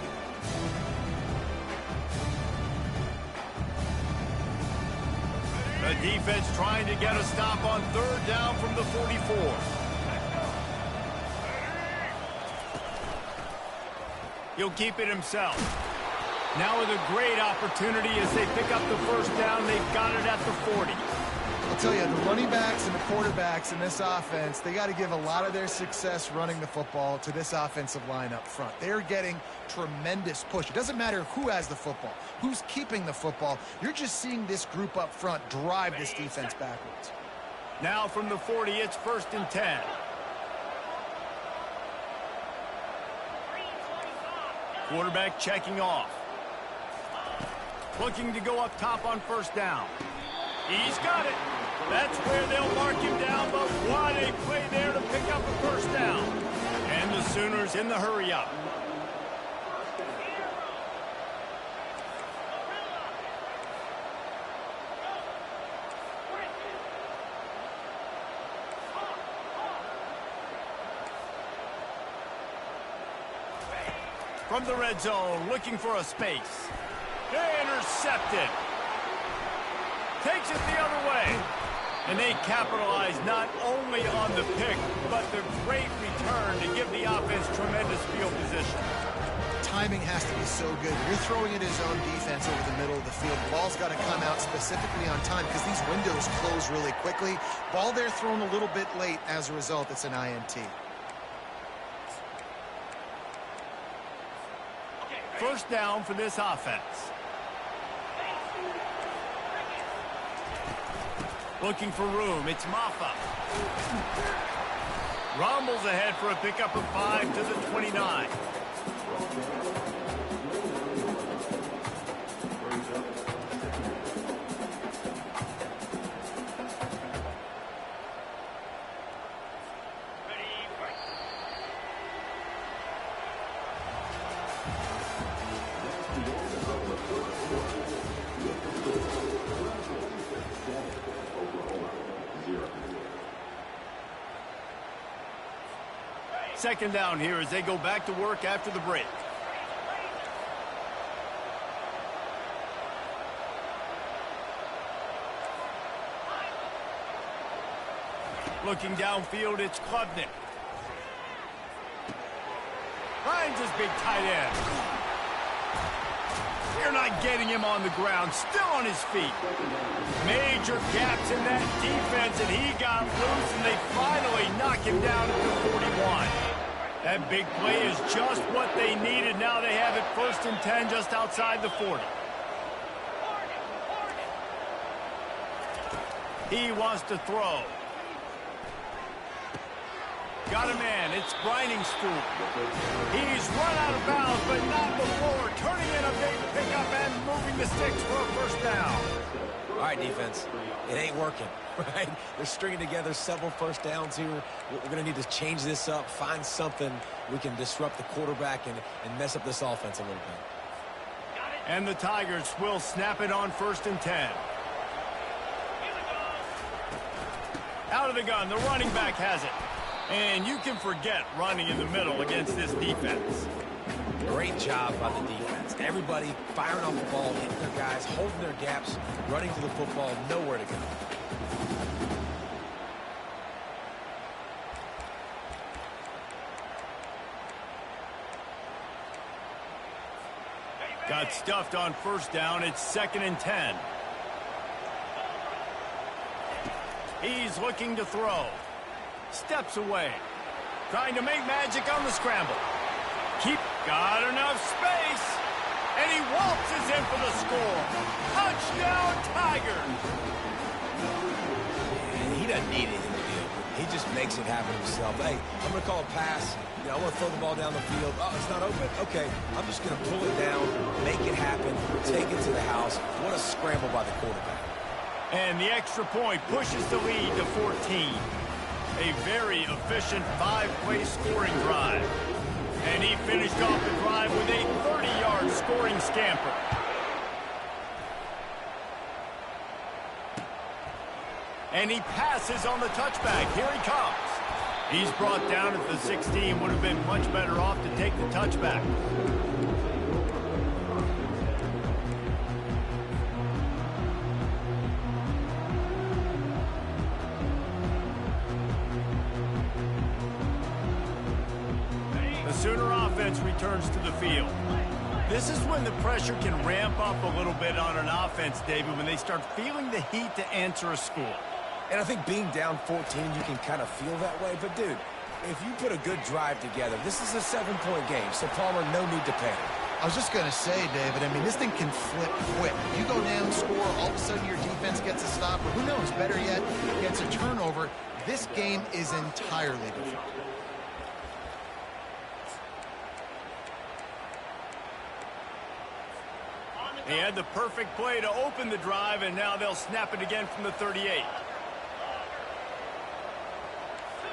The defense trying to get a stop on 3rd down from the 44. He'll keep it himself. Now with a great opportunity as they pick up the first down. They've got it at the 40. I'll tell you, the running backs and the quarterbacks in this offense, they got to give a lot of their success running the football to this offensive line up front. They're getting tremendous push. It doesn't matter who has the football, who's keeping the football. You're just seeing this group up front drive this defense backwards. Now from the 40, it's 1st and 10. Quarterback checking off. Looking to go up top on 1st down. He's got it. That's where they'll mark him down, but what a play there to pick up a 1st down. And the Sooners in the hurry up. From the red zone, looking for a space. Intercepted. Takes it the other way. And they capitalize not only on the pick, but the great return to give the offense tremendous field position. Timing has to be so good. You're throwing at his own defense over the middle of the field. The ball's got to come out specifically on time because these windows close really quickly. Ball there thrown a little bit late. As a result, it's an INT. First down for this offense. Looking for room. It's Maffa. Rumbles ahead for a pickup of 5 to the 29. Second down here as they go back to work after the break. Looking downfield, it's Klubnik. Finds his big tight end. You're not getting him on the ground, still on his feet. Major gaps in that defense, and he got loose, and they finally knock him down at the 41. That big play is just what they needed. Now they have it 1st and 10 just outside the 40. He wants to throw. Got a man. It's Briningstool. He's run out of bounds, but not before. Turning in a big pickup and moving the sticks for a 1st down. All right, defense. It ain't working, right? They're stringing together several 1st downs here. We're going to need to change this up, find something we can disrupt the quarterback and mess up this offense a little bit. And the Tigers will snap it on 1st and 10. Out of the gun, the running back has it. And you can forget running in the middle against this defense. defense. Great job by the defense. Everybody firing off the ball, hitting their guys, holding their gaps, running to the football, nowhere to go. Got stuffed on first down. It's 2nd and 10. He's looking to throw. Steps away. Trying to make magic on the scramble. Got enough space. And he waltzes in for the score. Touchdown, Tigers. And he doesn't need anything to do. He just makes it happen himself. Hey, I'm going to call a pass. I want to throw the ball down the field. Oh, it's not open. Okay, I'm just going to pull it down, make it happen, take it to the house. What a scramble by the quarterback. And the extra point pushes the lead to 14. A very efficient 5-play scoring drive. And he finished off the drive with a 30-yard scoring scamper. And he passes on the touchback. Here he comes. He's brought down at the 16. Would have been much better off to take the touchback. The Sooner offense returns to the field. This is when the pressure can ramp up a little bit on an offense, David, when they start feeling the heat to answer a score. And I think being down 14, you can kind of feel that way. But, dude, if you put a good drive together, this is a 7-point game. So, Palmer, no need to panic. I was just going to say, David, I mean, this thing can flip quick. You go down, score, all of a sudden your defense gets a stop, or who knows, better yet, gets a turnover. This game is entirely different. He had the perfect play to open the drive, and now they'll snap it again from the 38.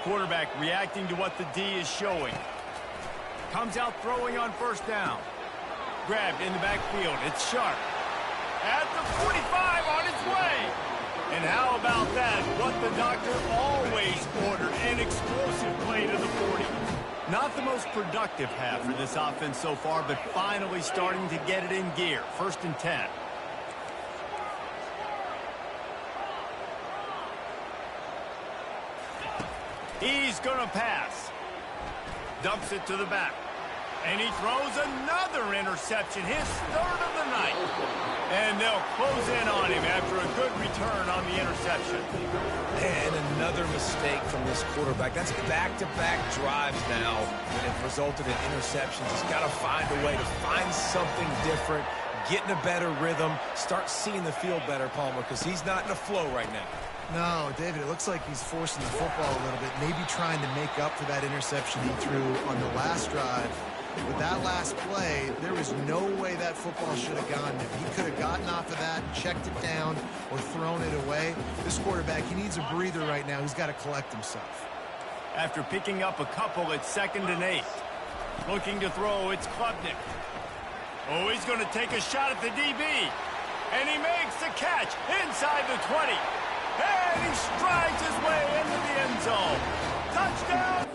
Quarterback reacting to what the D is showing. Comes out throwing on first down. Grabbed in the backfield. It's Sharp. At the 45 on its way. And how about that? What the doctor always ordered. An explosive play to the 40. Not the most productive half for this offense so far, but finally starting to get it in gear. 1st and 10. He's going to pass. Dumps it to the back. And he throws another interception, his 3rd of the night. And they'll close in on him after a good return on the interception. And another mistake from this quarterback. That's back-to-back drives now that have resulted in interceptions. He's got to find a way to find something different, get in a better rhythm, start seeing the field better, Palmer, because he's not in a flow right now. No, David, it looks like he's forcing the football a little bit, maybe trying to make up for that interception he threw on the last drive. With that last play, there was no way that football should have gone there. He could have gotten off of that, checked it down, or thrown it away. This quarterback, he needs a breather right now. He's got to collect himself. After picking up a couple, it's 2nd and 8. Looking to throw, it's Klubnik. Oh, he's going to take a shot at the DB. And he makes the catch inside the 20. And he strides his way into the end zone. Touchdown!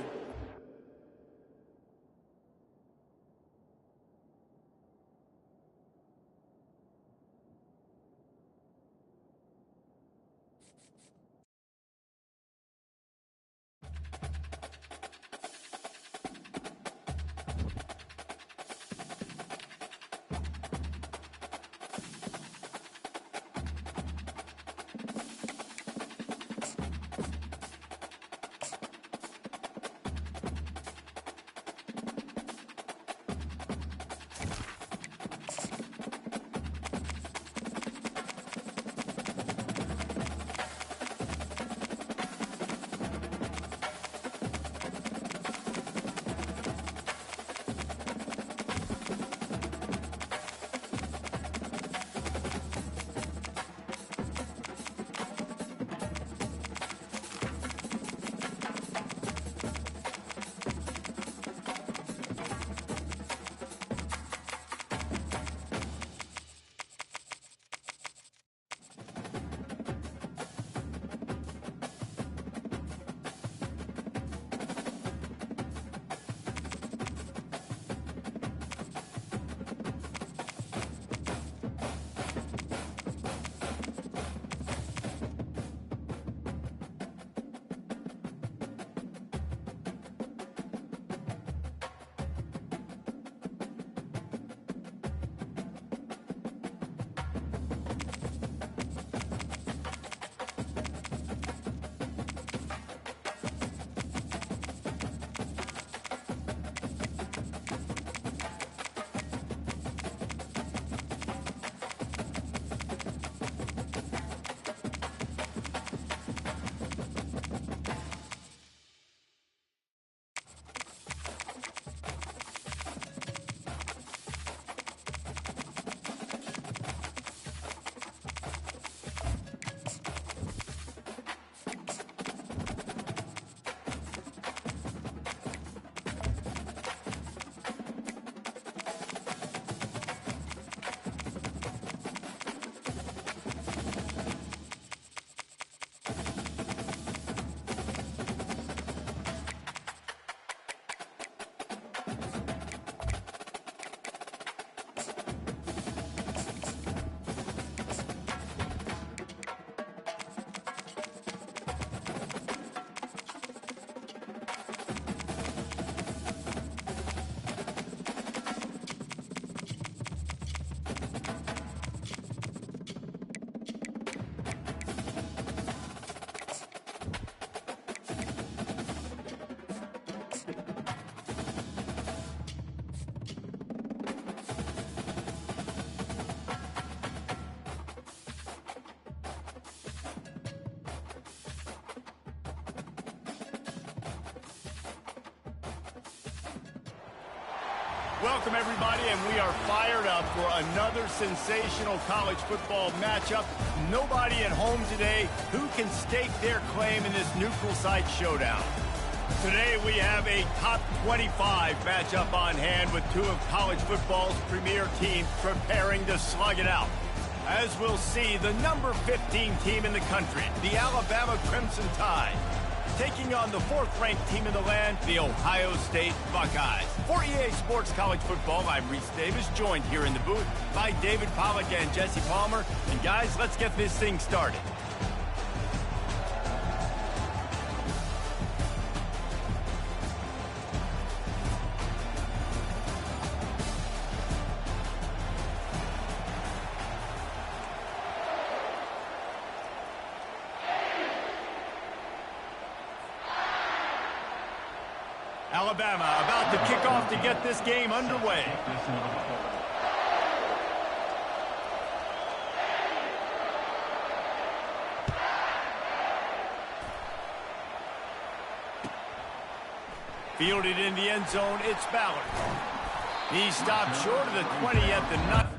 Welcome, everybody, and we are fired up for another sensational college football matchup. Nobody at home today who can stake their claim in this neutral site showdown. Today we have a top 25 matchup on hand with two of college football's premier teams preparing to slug it out. As we'll see, the number 15 team in the country, the Alabama Crimson Tide, taking on the 4th-ranked team in the land, the Ohio State Buckeyes. For EA Sports College Football, I'm Reese Davis, joined here in the booth by David Pollack and Jesse Palmer. And guys, let's get this thing started. Alabama about to kick off to get this game underway. Fielded in the end zone, it's Ballard. He stopped short of the 20 at the 9.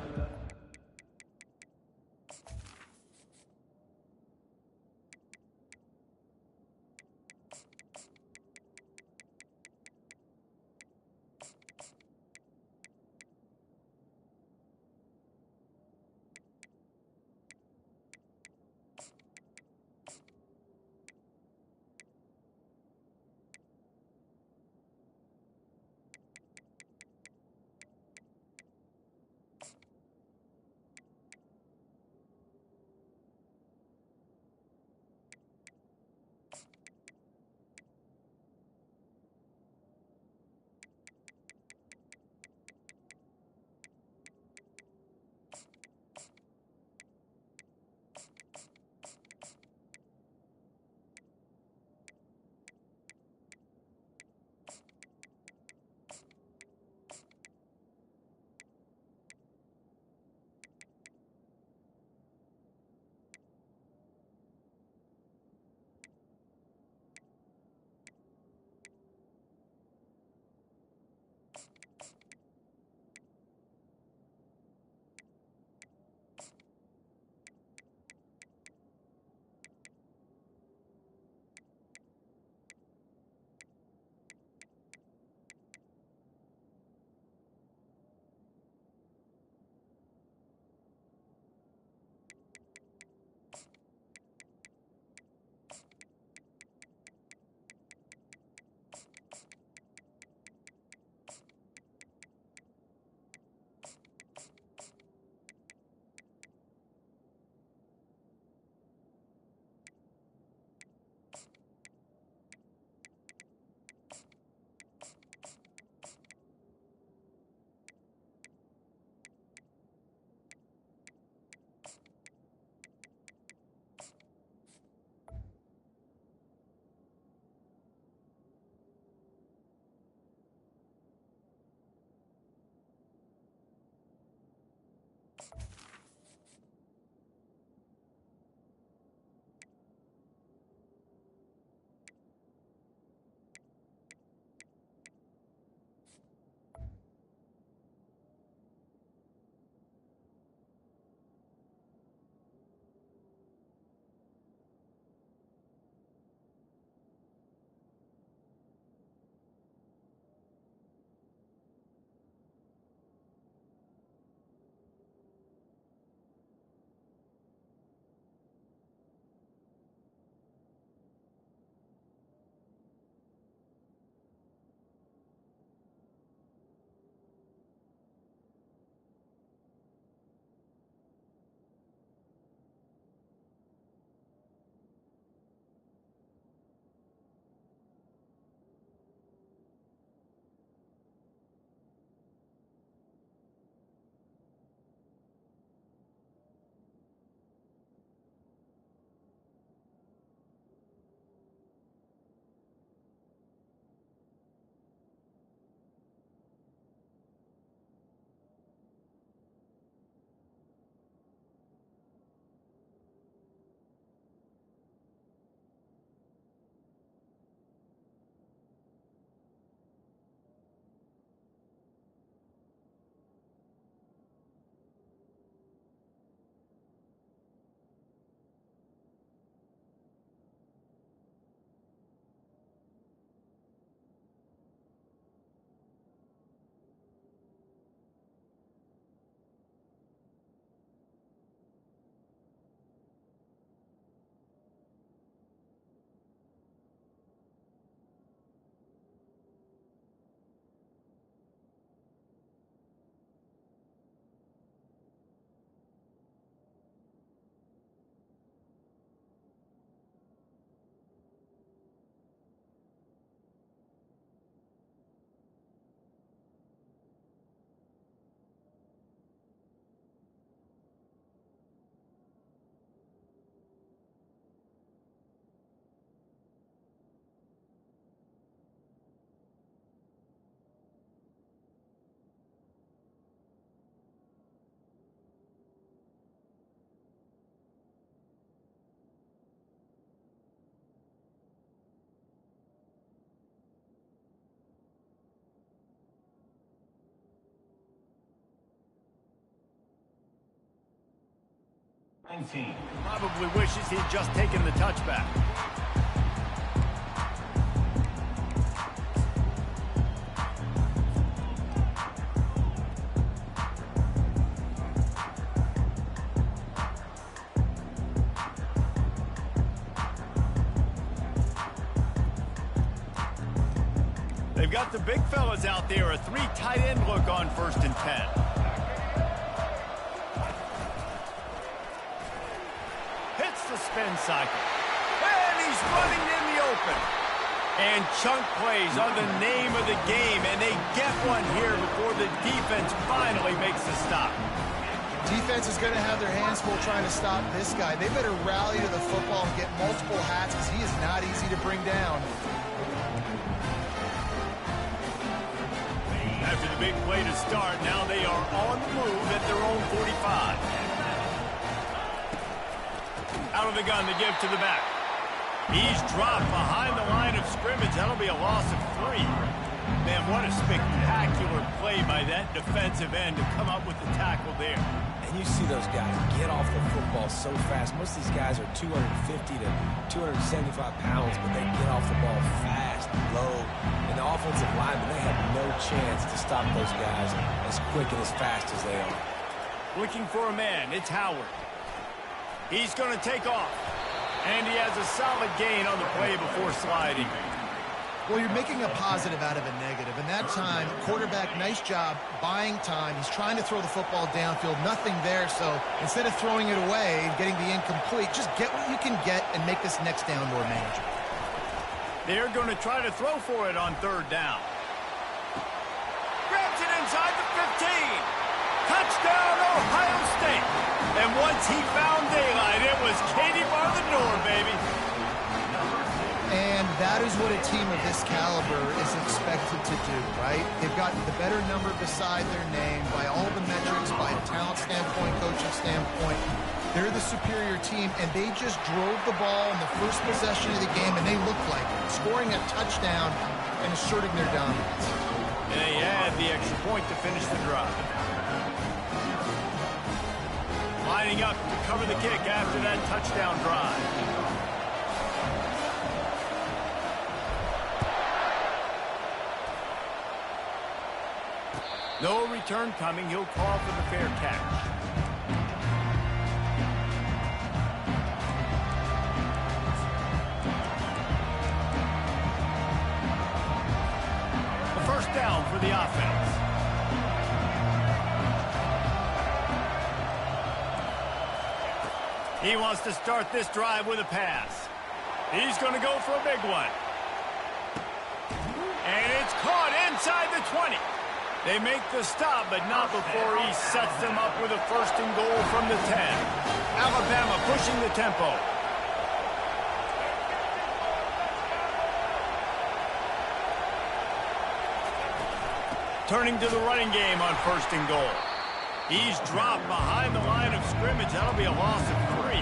19. Probably wishes he'd just taken the touchback. They've got the big fellas out there, a 3 tight end look on 1st and 10. Hits the spin cycle. And he's running in the open. And chunk plays are the name of the game, and they get one here before the defense finally makes the stop. Defense is going to have their hands full trying to stop this guy. They better rally to the football and get multiple hats because he is not easy to bring down. After the big play to start, now they are on the move at their own 45. Out of the gun, they give to the back. He's dropped behind the line of scrimmage. That'll be a loss of 3. Man, what a spectacular play by that defensive end to come up with the tackle there. And you see those guys get off the football so fast. Most of these guys are 250 to 275 pounds, but they get off the ball fast, low. And the offensive linemen, they have no chance to stop those guys as quick and as fast as they are. Looking for a man, it's Howard. He's going to take off. And he has a solid gain on the play before sliding. Well, you're making a positive out of a negative. And that time, quarterback, nice job buying time. He's trying to throw the football downfield. Nothing there. So instead of throwing it away and getting the incomplete, just get what you can get and make this next down more manageable. They're going to try to throw for it on 3rd down. Grabs it inside the 15. Touchdown, Ohio State. And once he found daylight, it was Katie bar the door, baby. And that is what a team of this caliber is expected to do, right? They've got the better number beside their name by all the metrics, by a talent standpoint, coaching standpoint. They're the superior team, and they just drove the ball in the first possession of the game, and they looked like it, scoring a touchdown and asserting their dominance. And they had the extra point to finish the drive. Lining up to cover the kick after that touchdown drive. No return coming. He'll call for the fair catch. The first down for the offense. He wants to start this drive with a pass. He's going to go for a big one. And it's caught inside the 20. They make the stop, but not before he sets them up with a 1st and goal from the 10. Alabama pushing the tempo. Turning to the running game on 1st and goal. He's dropped behind the line of scrimmage. That'll be a loss of 3.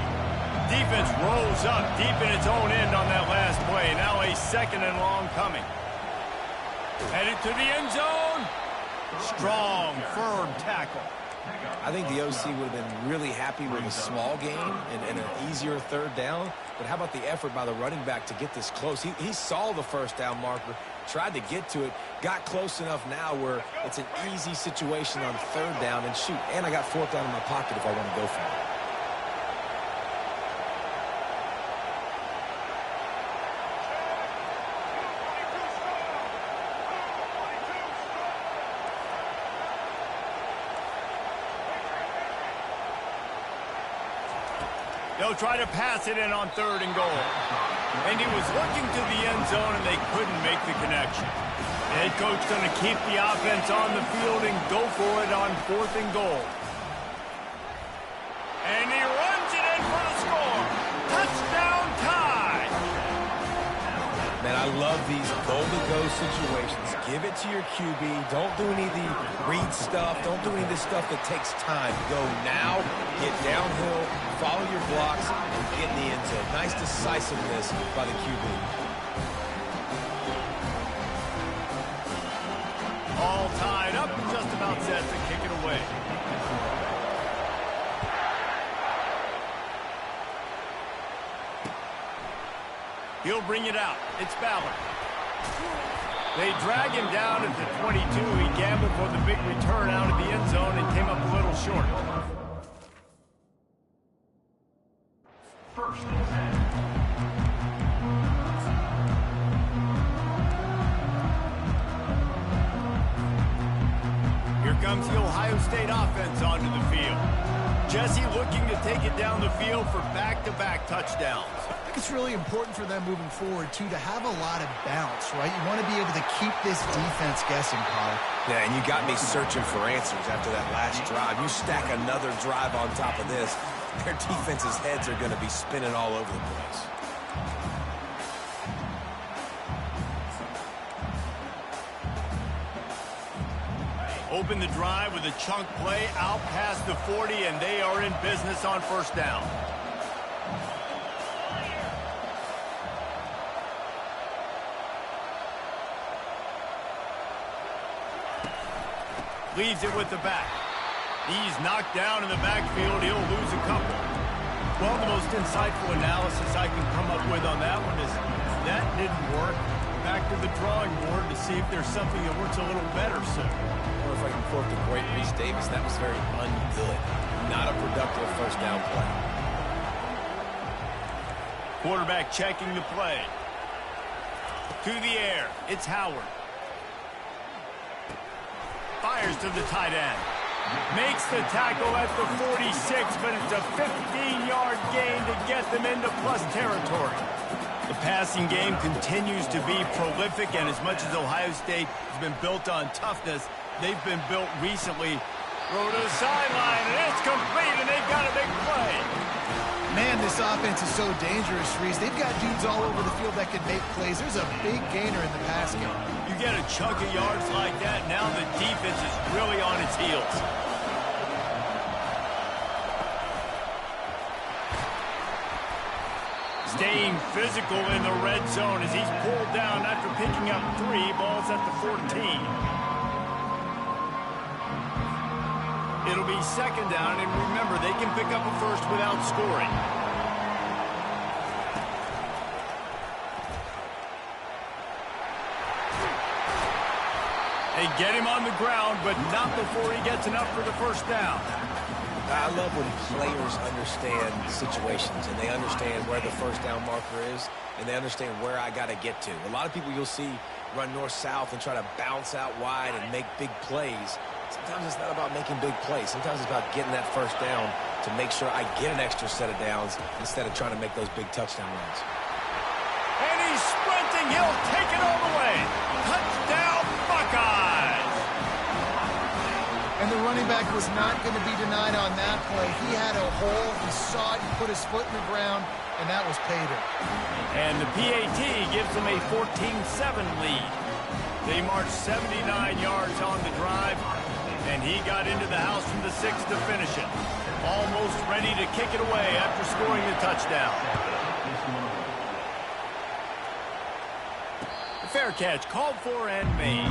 Defense rolls up deep in its own end on that last play. Now a 2nd and long coming. Headed to the end zone. Strong, firm tackle. I think the OC would have been really happy with a small gain and an easier 3rd down. But how about the effort by the running back to get this close? He saw the 1st down marker, tried to get to it, got close enough now where it's an easy situation on 3rd down. And shoot, and I got 4th down in my pocket if I want to go for it. They'll try to pass it in on 3rd and goal. And he was looking to the end zone, and they couldn't make the connection. The head coach going to keep the offense on the field and go for it on 4th and goal. And he runs it in for the score. Touchdown tie. Man, I love these goal-to-go situations. Give it to your QB. Don't do any of the read stuff. Don't do any of this stuff that takes time. Go now, get downhill, follow your blocks, and get in the end zone. Nice decisiveness by the QB. All tied up and just about set to kick it away. He'll bring it out. It's Ballard. They drag him down at the 22. He gambled for the big return out of the end zone and came up a little short. First and 10. Here comes the Ohio State offense onto the field. Jesse looking to take it down the field for back-to-back touchdowns. I think it's really important for them moving forward, too, to have a lot of bounce, right? You want to be able to keep this defense guessing, Pollard. Yeah, and you got me searching for answers after that last drive. You stack another drive on top of this, their defense's heads are going to be spinning all over the place. Open the drive with a chunk play out past the 40, and they are in business on first down. Leaves it with the back. He's knocked down in the backfield. He'll lose a couple. Well, the most insightful analysis I can come up with on that one is that didn't work. Back to the drawing board to see if there's something that works a little better soon. Or if I can quote the great Reese Davis, that was very ungood. Not a productive first down play. Quarterback checking the play. To the air. It's Howard. Fires to the tight end. Makes the tackle at the 46, but it's a 15-yard gain to get them into plus territory. The passing game continues to be prolific, and as much as Ohio State has been built on toughness, they've been built recently. Throw to the sideline, and it's complete, and they've got a big play. Man, this offense is so dangerous, Reese. They've got dudes all over the field that can make plays. There's a big gainer in the pass game. You get a chunk of yards like that, now the defense is really on its heels. Staying physical in the red zone as he's pulled down after picking up 3 balls at the 14. It'll be second down, and remember, they can pick up a first without scoring. They get him on the ground, but not before he gets enough for the first down. I love when players understand situations and they understand where the first down marker is and they understand where I got to get to. A lot of people you'll see run north-south and try to bounce out wide and make big plays. Sometimes it's not about making big plays. Sometimes it's about getting that first down to make sure I get an extra set of downs instead of trying to make those big touchdown runs. And he's sprinting. He'll take it all the way. Touchdown, Buckeyes! And the running back was not going to be denied on that play. He had a hole. He saw it. He put his foot in the ground, and that was pay dirt. And the PAT gives them a 14-7 lead. They marched 79 yards on the drive, and he got into the house from the 6 to finish it. Almost ready to kick it away after scoring the touchdown. The fair catch called for and made.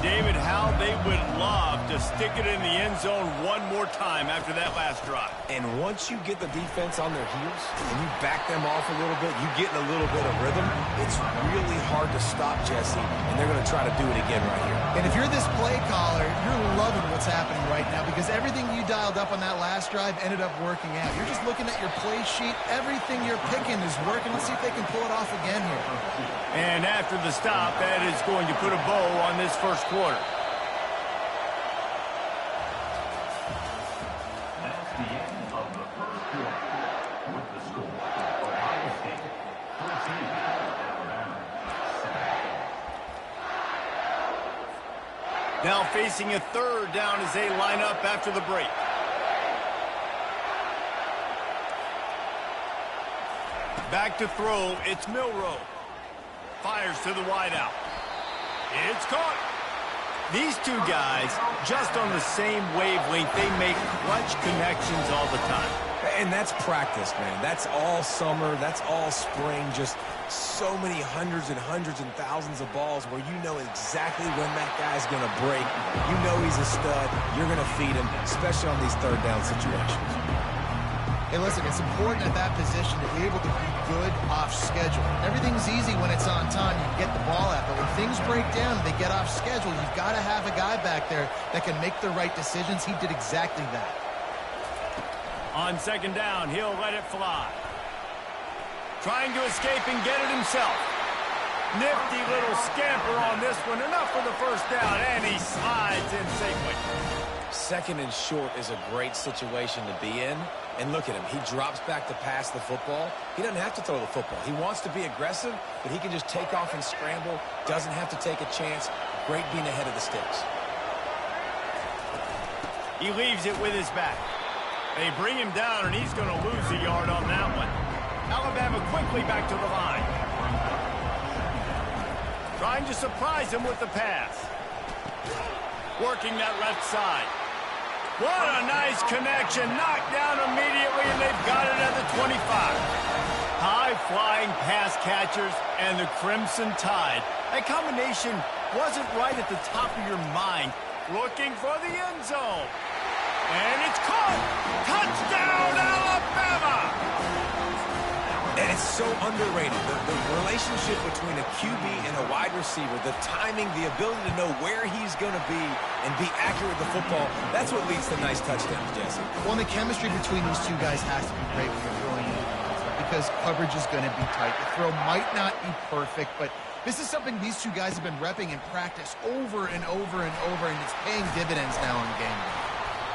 David, how they would love to stick it in the end zone one more time after that last drive. And once you get the defense on their heels and you back them off a little bit, you get in a little bit of rhythm, it's really hard to stop Jesse, and they're going to try to do it again right here. And if you're this play caller, you're loving what's happening right now because everything you dialed up on that last drive ended up working out. You're just looking at your play sheet. Everything you're picking is working. Let's see if they can pull it off again here. And after the stop, that is going to put a bow on this first quarter. That's the end of the first quarter. With the score, Ohio State 13, Alabama 7. Now facing a third down as they line up after the break. Back to throw, it's Milroe. Fires to the wideout. It's caught. These two guys, just on the same wavelength, they make clutch connections all the time. And that's practice, man. That's all summer. That's all spring. Just so many hundreds and thousands of balls where you know exactly when that guy's going to break. You know he's a stud. You're going to feed him, especially on these third down situations. Hey, listen, it's important at that position to be able to be good off schedule. Everything's easy when it's on time. You can get the ball out. But when things break down and they get off schedule, you've got to have a guy back there that can make the right decisions. He did exactly that. On second down, he'll let it fly. Trying to escape and get it himself. Nifty little scamper on this one. Enough for the first down, and he slides in safely. Second and short is a great situation to be in. And look at him. He drops back to pass the football. He doesn't have to throw the football. He wants to be aggressive, but he can just take off and scramble. Doesn't have to take a chance. Great being ahead of the sticks. He leaves it with his back. They bring him down, and he's going to lose a yard on that one. Alabama quickly back to the line. Trying to surprise him with the pass. Working that left side. What a nice connection. Knocked down immediately, and they've got it at the 25. High-flying pass catchers and the Crimson Tide. That combination wasn't right at the top of your mind. Looking for the end zone. And it's caught. Touchdown, Alabama! And it's so underrated. The relationship between a QB and a wide receiver, the timing, the ability to know where he's going to be and be accurate with the football, that's what leads to nice touchdowns, Jesse. Well, the chemistry between these two guys has to be great when you're throwing in because coverage is going to be tight. The throw might not be perfect, but this is something these two guys have been repping in practice over and over and over, and it's paying dividends now in game day.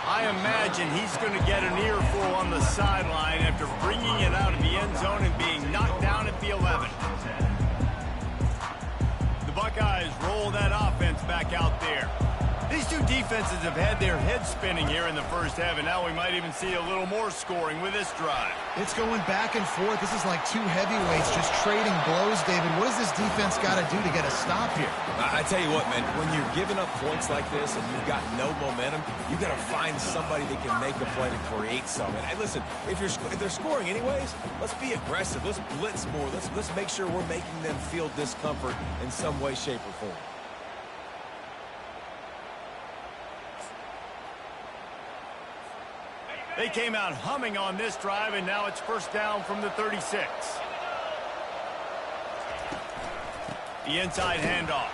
I imagine he's going to get an earful on the sideline after bringing it out of the end zone and being knocked down at the 11. The Buckeyes roll that offense back out there. These two defenses have had their heads spinning here in the first half, and now we might even see a little more scoring with this drive. It's going back and forth. This is like two heavyweights just trading blows, David. What does this defense got to do to get a stop here? I tell you what, man, when you're giving up points like this and you've got no momentum, you've got to find somebody that can make a play to create some. And hey, listen, if they're scoring anyways, let's be aggressive. Let's blitz more. Let's make sure we're making them feel discomfort in some way, shape, or form. They came out humming on this drive, and now it's first down from the 36. The inside handoff.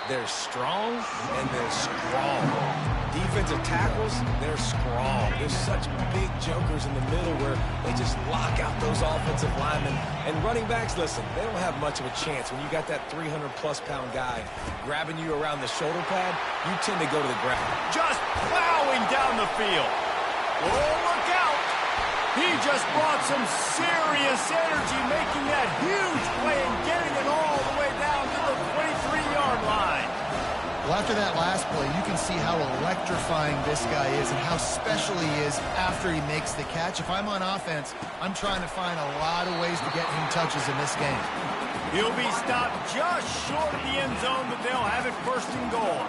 They're strong, and they're strong. Defensive tackles, they're strong. There's such big jokers in the middle where they just lock out those offensive linemen. And running backs, listen, they don't have much of a chance. When you got that 300-plus-pound guy grabbing you around the shoulder pad, you tend to go to the ground. Just plowing down the field. Oh, look out! He just brought some serious energy, making that huge play and getting it all the way down to the 23-yard line. Well, after that last play, you can see how electrifying this guy is and how special he is after he makes the catch. If I'm on offense, I'm trying to find a lot of ways to get him touches in this game. He'll be stopped just short of the end zone, but they'll have it first and goal.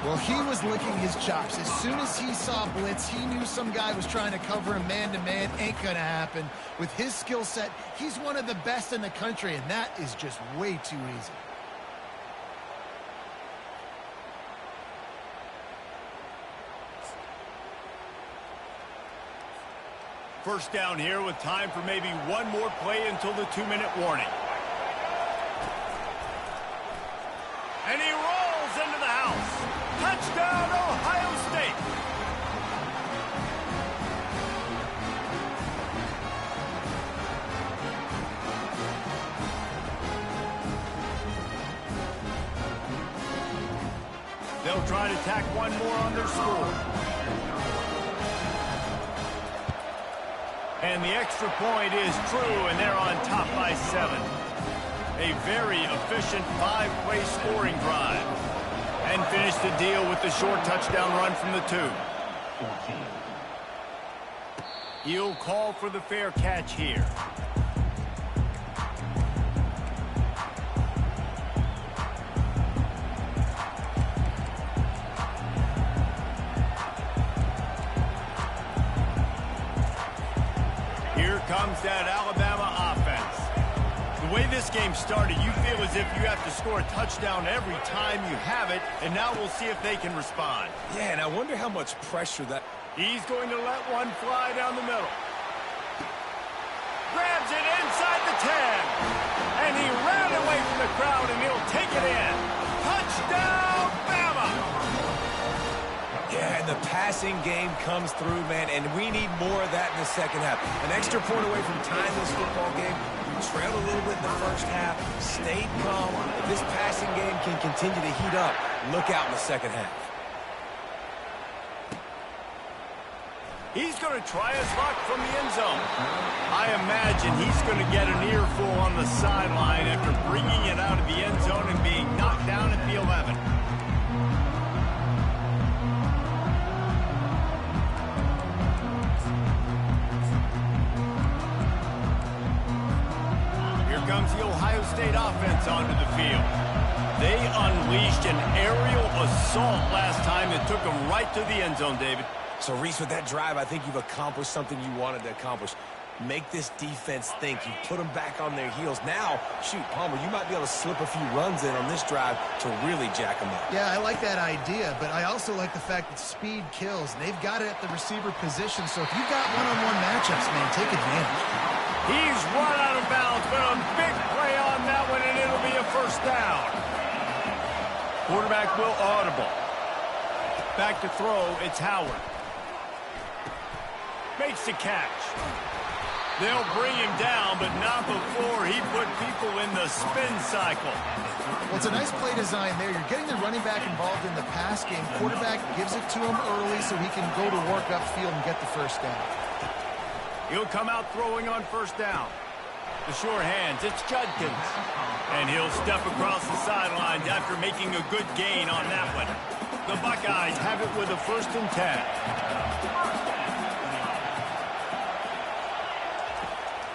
Well, he was licking his chops. As soon as he saw blitz, he knew some guy was trying to cover him man-to-man. Ain't going to happen. With his skill set, he's one of the best in the country, and that is just way too easy. First down here with time for maybe one more play until the 2-minute warning. And he rolls into the house. Touchdown, Ohio State. They'll try to tack one more on their score. And the extra point is true, and they're on top by 7. A very efficient 5-play scoring drive. And finish the deal with the short touchdown run from the 2. 14. He'll call for the fair catch here. with that Alabama offense. The way this game started, you feel as if you have to score a touchdown every time you have it, and now we'll see if they can respond. Yeah, and I wonder how much pressure that... He's going to let one fly down the middle. Grabs it inside the 10. And he ran away from the crowd, and he'll take it in. Touchdown, Bama! Yeah, and the passing game comes through, man, and we need more of that in the second half. An extra point away from tying this football game. We trailed a little bit in the first half, stayed calm. If this passing game can continue to heat up, look out in the second half. He's going to try his luck from the end zone. I imagine he's going to get an earful on the sideline after bringing it out of the end zone and being knocked down at the 11. Here comes the Ohio State offense onto the field. They unleashed an aerial assault last time that took them right to the end zone, David. So, Reese, with that drive, I think you've accomplished something you wanted to accomplish. Make this defense think. You put them back on their heels. Now, shoot, Palmer, you might be able to slip a few runs in on this drive to really jack them up. Yeah, I like that idea, but I also like the fact that speed kills. They've got it at the receiver position, so if you've got one-on-one matchups, man, take advantage. He's run out of bounds, but a big play on that one, and it'll be a first down. Quarterback will audible. Back to throw, it's Howard. Makes the catch. They'll bring him down, but not before he put people in the spin cycle. Well, it's a nice play design there. You're getting the running back involved in the pass game. Quarterback gives it to him early so he can go to work upfield and get the first down. He'll come out throwing on first down. The sure hands, it's Judkins. And he'll step across the sidelines after making a good gain on that one. The Buckeyes have it with a 1st and 10.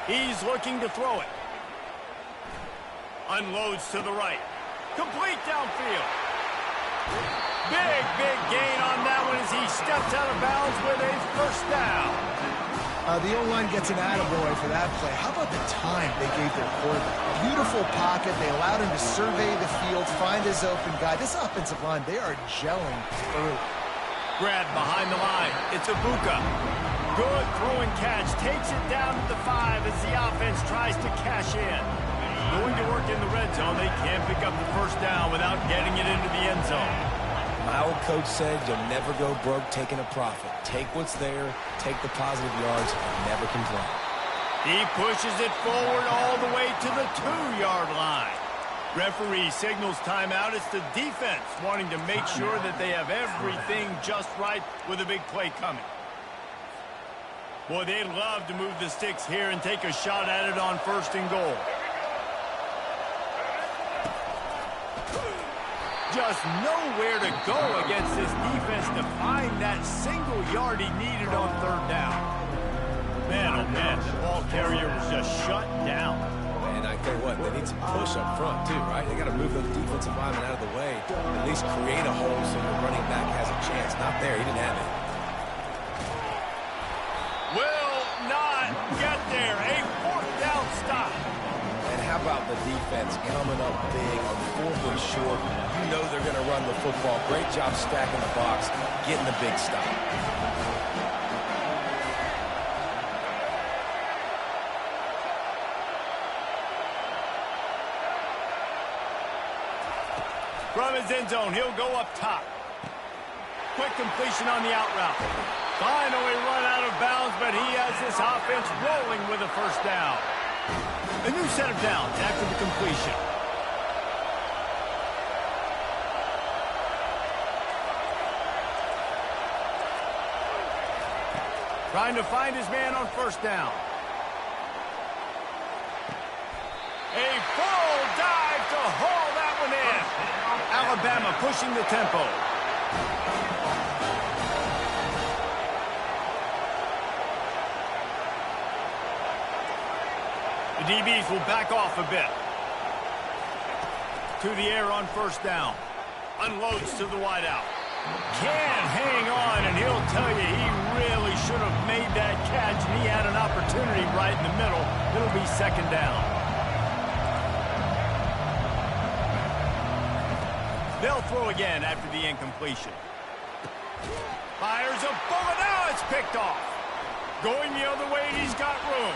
He's looking to throw it. Unloads to the right. Complete downfield. Big gain on that one as he steps out of bounds with a first down. The O-line gets an attaboy for that play. How about the time they gave their quarterback? Beautiful pocket. They allowed him to survey the field, find his open guy. This offensive line, they are gelling early. Grab behind the line. It's Ibuka. Good throwing catch. Takes it down to the 5 as the offense tries to cash in. Going to work in the red zone. They can't pick up the first down without getting it into the end zone. My old coach said you'll never go broke taking a profit. Take what's there, take the positive yards, and never complain. He pushes it forward all the way to the 2-yard line. Referee signals timeout. It's the defense wanting to make sure that they have everything just right with a big play coming. Boy, they'd love to move the sticks here and take a shot at it on 1st and goal. Just nowhere to go against this defense to find that single yard he needed on 3rd down. Man, oh man, the ball carrier was just shut down. And I tell you what, they need some push up front too, right? They got to move those defensive linemen out of the way, at least create a hole so your running back has a chance. Not there, he didn't have it. Will not get there. A 4th down stop. And how about the defense coming up big on 4th and short? You know they're going to run the football. Great job stacking the box, getting the big stop. From his end zone, he'll go up top. Quick completion on the out route. Finally run out of bounds, but he has this offense rolling with a first down. A new set of downs after the completion. Trying to find his man on first down. A full dive to haul that one in. Alabama pushing the tempo. The DBs will back off a bit. To the air on first down. Unloads to the wideout. Can hang on, and he'll tell you he really should should have made that catch, and he had an opportunity right in the middle. It'll be second down. They'll throw again after the incompletion. Fires a bullet. Now it's picked off. Going the other way, and he's got room.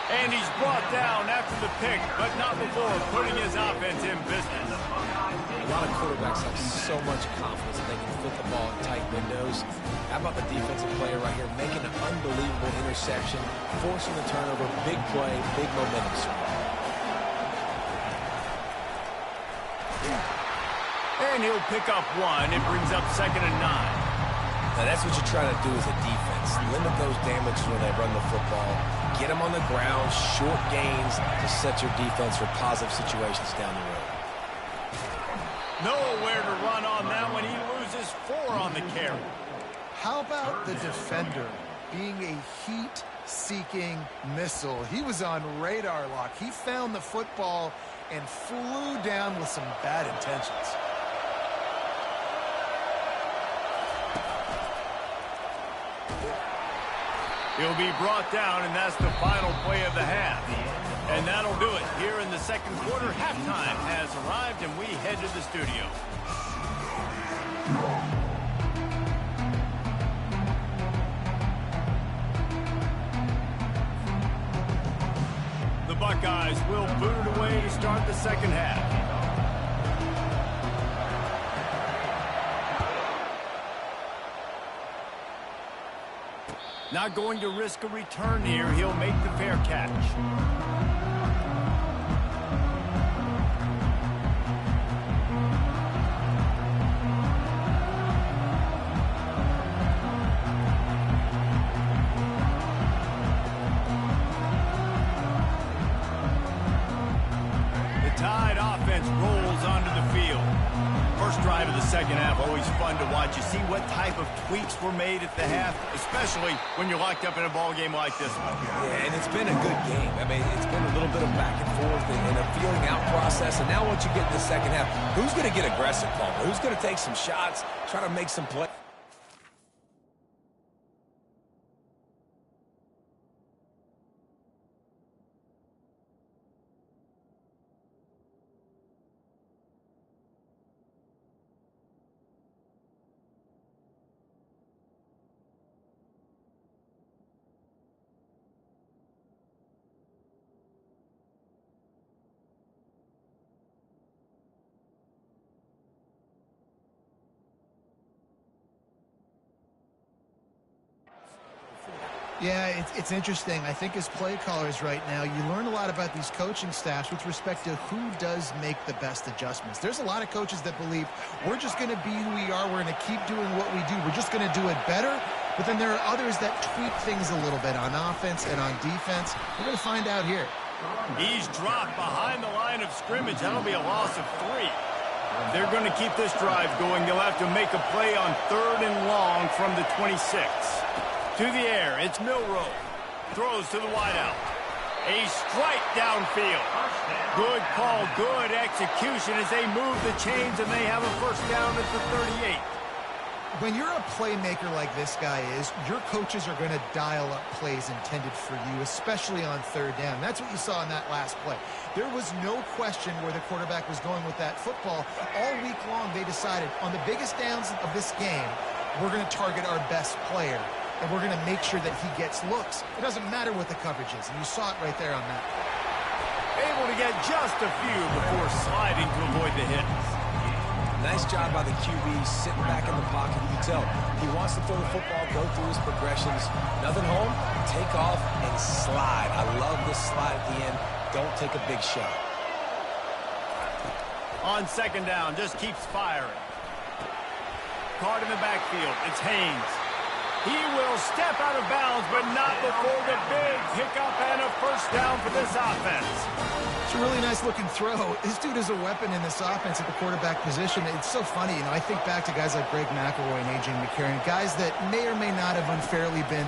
And he's brought down after the pick, but not before putting his offense in business. A lot of quarterbacks have so much confidence that they can fit the ball in tight windows. How about the defensive player right here making an unbelievable interception, forcing the turnover, big play, big momentum swing. And he'll pick up one. It brings up 2nd and 9. Now that's what you try to do as a defense. Limit those damages when they run the football. Get them on the ground, short gains to set your defense for positive situations down the road. Nowhere to run on that one. He loses 4 on the carry. How about the defender being a heat-seeking missile? He was on radar lock. He found the football and flew down with some bad intentions. He'll be brought down, and that's the final play of the half. And that'll do it. Here in the second quarter, halftime has arrived, and we head to the studio. The Buckeyes will boot it away to start the second half. Not going to risk a return here. He'll make the fair catch. The Tide offense rolls onto the field. First drive of the second half, always fun to watch. You see what type of tweaks were made at the half, especially when you're locked up in a ball game like this one. Yeah, and it's been a good game. I mean, it's been a little bit of back and forth and a feeling out process. And now once you get in the second half, who's going to get aggressive, Paul? Who's going to take some shots, try to make some plays? Yeah, it's interesting. I think as play callers right now, you learn a lot about these coaching staffs with respect to who does make the best adjustments. There's a lot of coaches that believe we're just going to be who we are. We're going to keep doing what we do. We're just going to do it better. But then there are others that tweak things a little bit on offense and on defense. We're going to find out here. He's dropped behind the line of scrimmage. That'll be a loss of 3. They're going to keep this drive going. They'll have to make a play on 3rd and long from the 26. To the air, it's Milroe. Throws to the wideout. A strike downfield. Good call, good execution as they move the chains, and they have a first down at the 38. When you're a playmaker like this guy is, your coaches are going to dial up plays intended for you, especially on 3rd down. That's what you saw in that last play. There was no question where the quarterback was going with that football. All week long, they decided on the biggest downs of this game, we're going to target our best player, and we're going to make sure that he gets looks. It doesn't matter what the coverage is, and you saw it right there on that. Able to get just a few before sliding to avoid the hits. Nice job by the QB sitting back in the pocket. You can tell he wants to throw the football, go through his progressions. Nothing home, take off, and slide. I love this slide at the end. Don't take a big shot. On 2nd down, just keeps firing. Caught in the backfield. It's Haynes. He will step out of bounds, but not before the big pickup and a first down for this offense. It's a really nice-looking throw. This dude is a weapon in this offense at the quarterback position. It's so funny. You know, I think back to guys like Greg McElroy and A.J. McCarron, guys that may or may not have unfairly been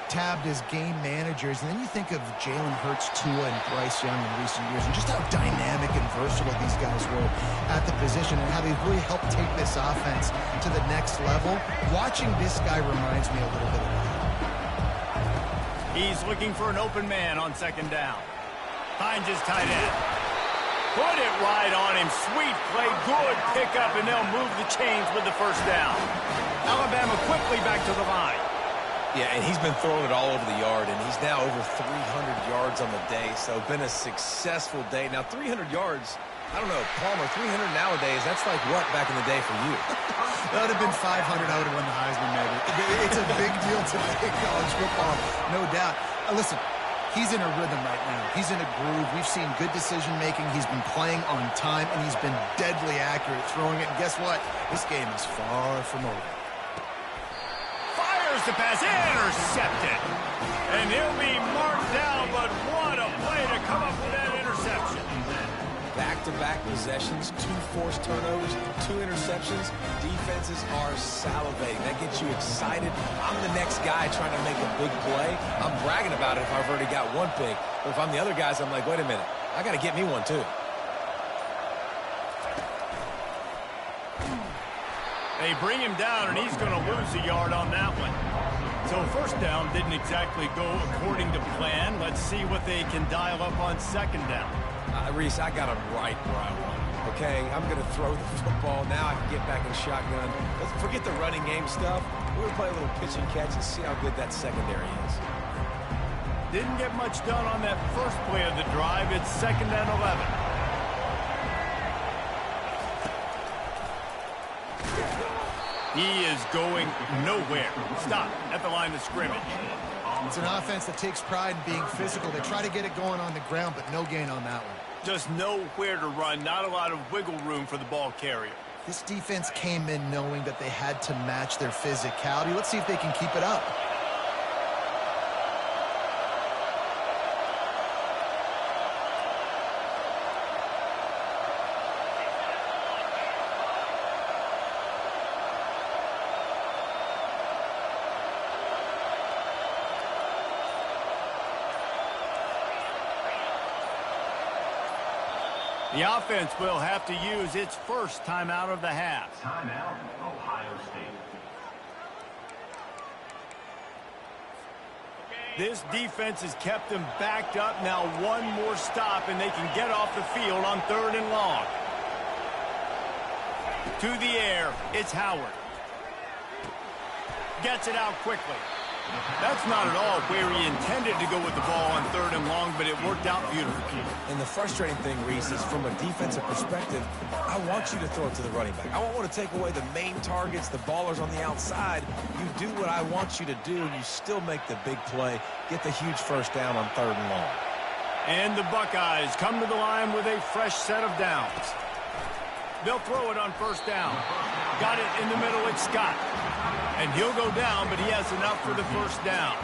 tabbed as game managers. And then you think of Jalen Hurts, Tua, and Bryce Young in recent years, and just how dynamic and versatile these guys were at the position and how they really helped take this offense to the next level. Watching this guy reminds me a little bit of that. He's looking for an open man on second down. Finds his tight end. Put it right on him. Sweet play. Good pickup, and they'll move the chains with the first down. Alabama quickly back to the line. Yeah, and he's been throwing it all over the yard, and he's now over 300 yards on the day, so been a successful day. Now, 300 yards, I don't know, Palmer, 300 nowadays, that's like what back in the day for you? That would have been 500. I would have won the Heisman, maybe. It's a big deal today in college football, no doubt. Listen, he's in a rhythm right now. He's in a groove. We've seen good decision-making. He's been playing on time, and he's been deadly accurate throwing it. And guess what? This game is far from over. Fires the pass, intercepted. And he'll be marked down, but what a play to come up with that interception. Back-to-back possessions, 2 forced turnovers, 2 interceptions. Defenses are salivating. That gets you excited. I'm the next guy trying to make a big play. I'm bragging about it if I've already got one pick. But if I'm the other guys, I'm like, wait a minute. I got to get me one, too. They bring him down, and he's going to lose a yard on that one. So first down didn't exactly go according to plan. Let's see what they can dial up on second down. Reese, I got him right where I want him. Okay, I'm going to throw the football. Now I can get back in shotgun. Let's forget the running game stuff. We're going to play a little pitch and catch and see how good that secondary is. Didn't get much done on that first play of the drive. It's 2nd and 11. He is going nowhere. Stop at the line of scrimmage. It's an offense that takes pride in being physical. They try to get it going on the ground, but no gain on that one. Just nowhere to run. Not a lot of wiggle room for the ball carrier. This defense came in knowing that they had to match their physicality. Let's see if they can keep it up. The offense will have to use its first timeout of the half. Timeout, Ohio State. This defense has kept them backed up. Now one more stop, and they can get off the field on 3rd and long. To the air, it's Howard. Gets it out quickly. That's not at all where he intended to go with the ball on 3rd and long, but it worked out beautifully. And the frustrating thing, Reese, is from a defensive perspective, I want you to throw it to the running back. I don't want to take away the main targets, the ballers on the outside. You do what I want you to do, and you still make the big play, get the huge first down on 3rd and long. And the Buckeyes come to the line with a fresh set of downs. They'll throw it on 1st down. Got it in the middle, it's Scott. And he'll go down, but he has enough for the first down.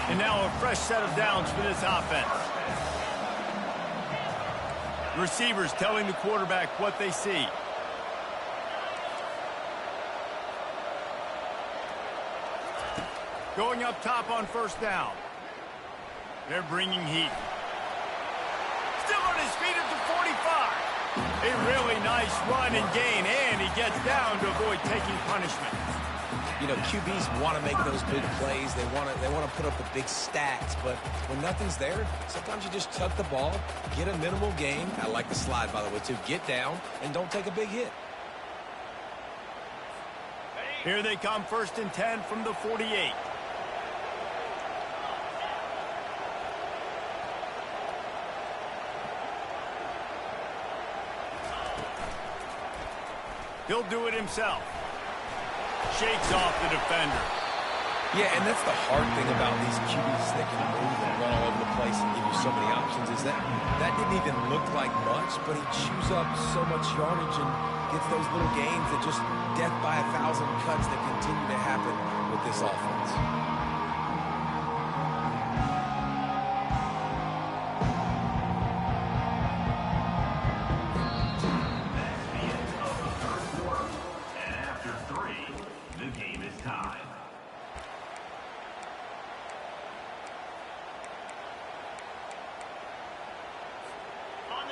And now a fresh set of downs for this offense. Receivers telling the quarterback what they see. Going up top on 1st down. They're bringing heat. Still on his feet at the 45. A really nice run and gain, and he gets down to avoid taking punishment. You know, QBs want to make those big plays. They want to put up the big stats. But when nothing's there, sometimes you just tuck the ball, get a minimal gain. I like the slide, by the way, too. Get down and don't take a big hit. Here they come, 1st and 10 from the 48. He'll do it himself. Shakes off the defender. Yeah, and that's the hard thing about these QBs that can move and run all over the place and give you so many options is that didn't even look like much, but he chews up so much yardage and gets those little gains that just death by 1,000 cuts that continue to happen with this offense.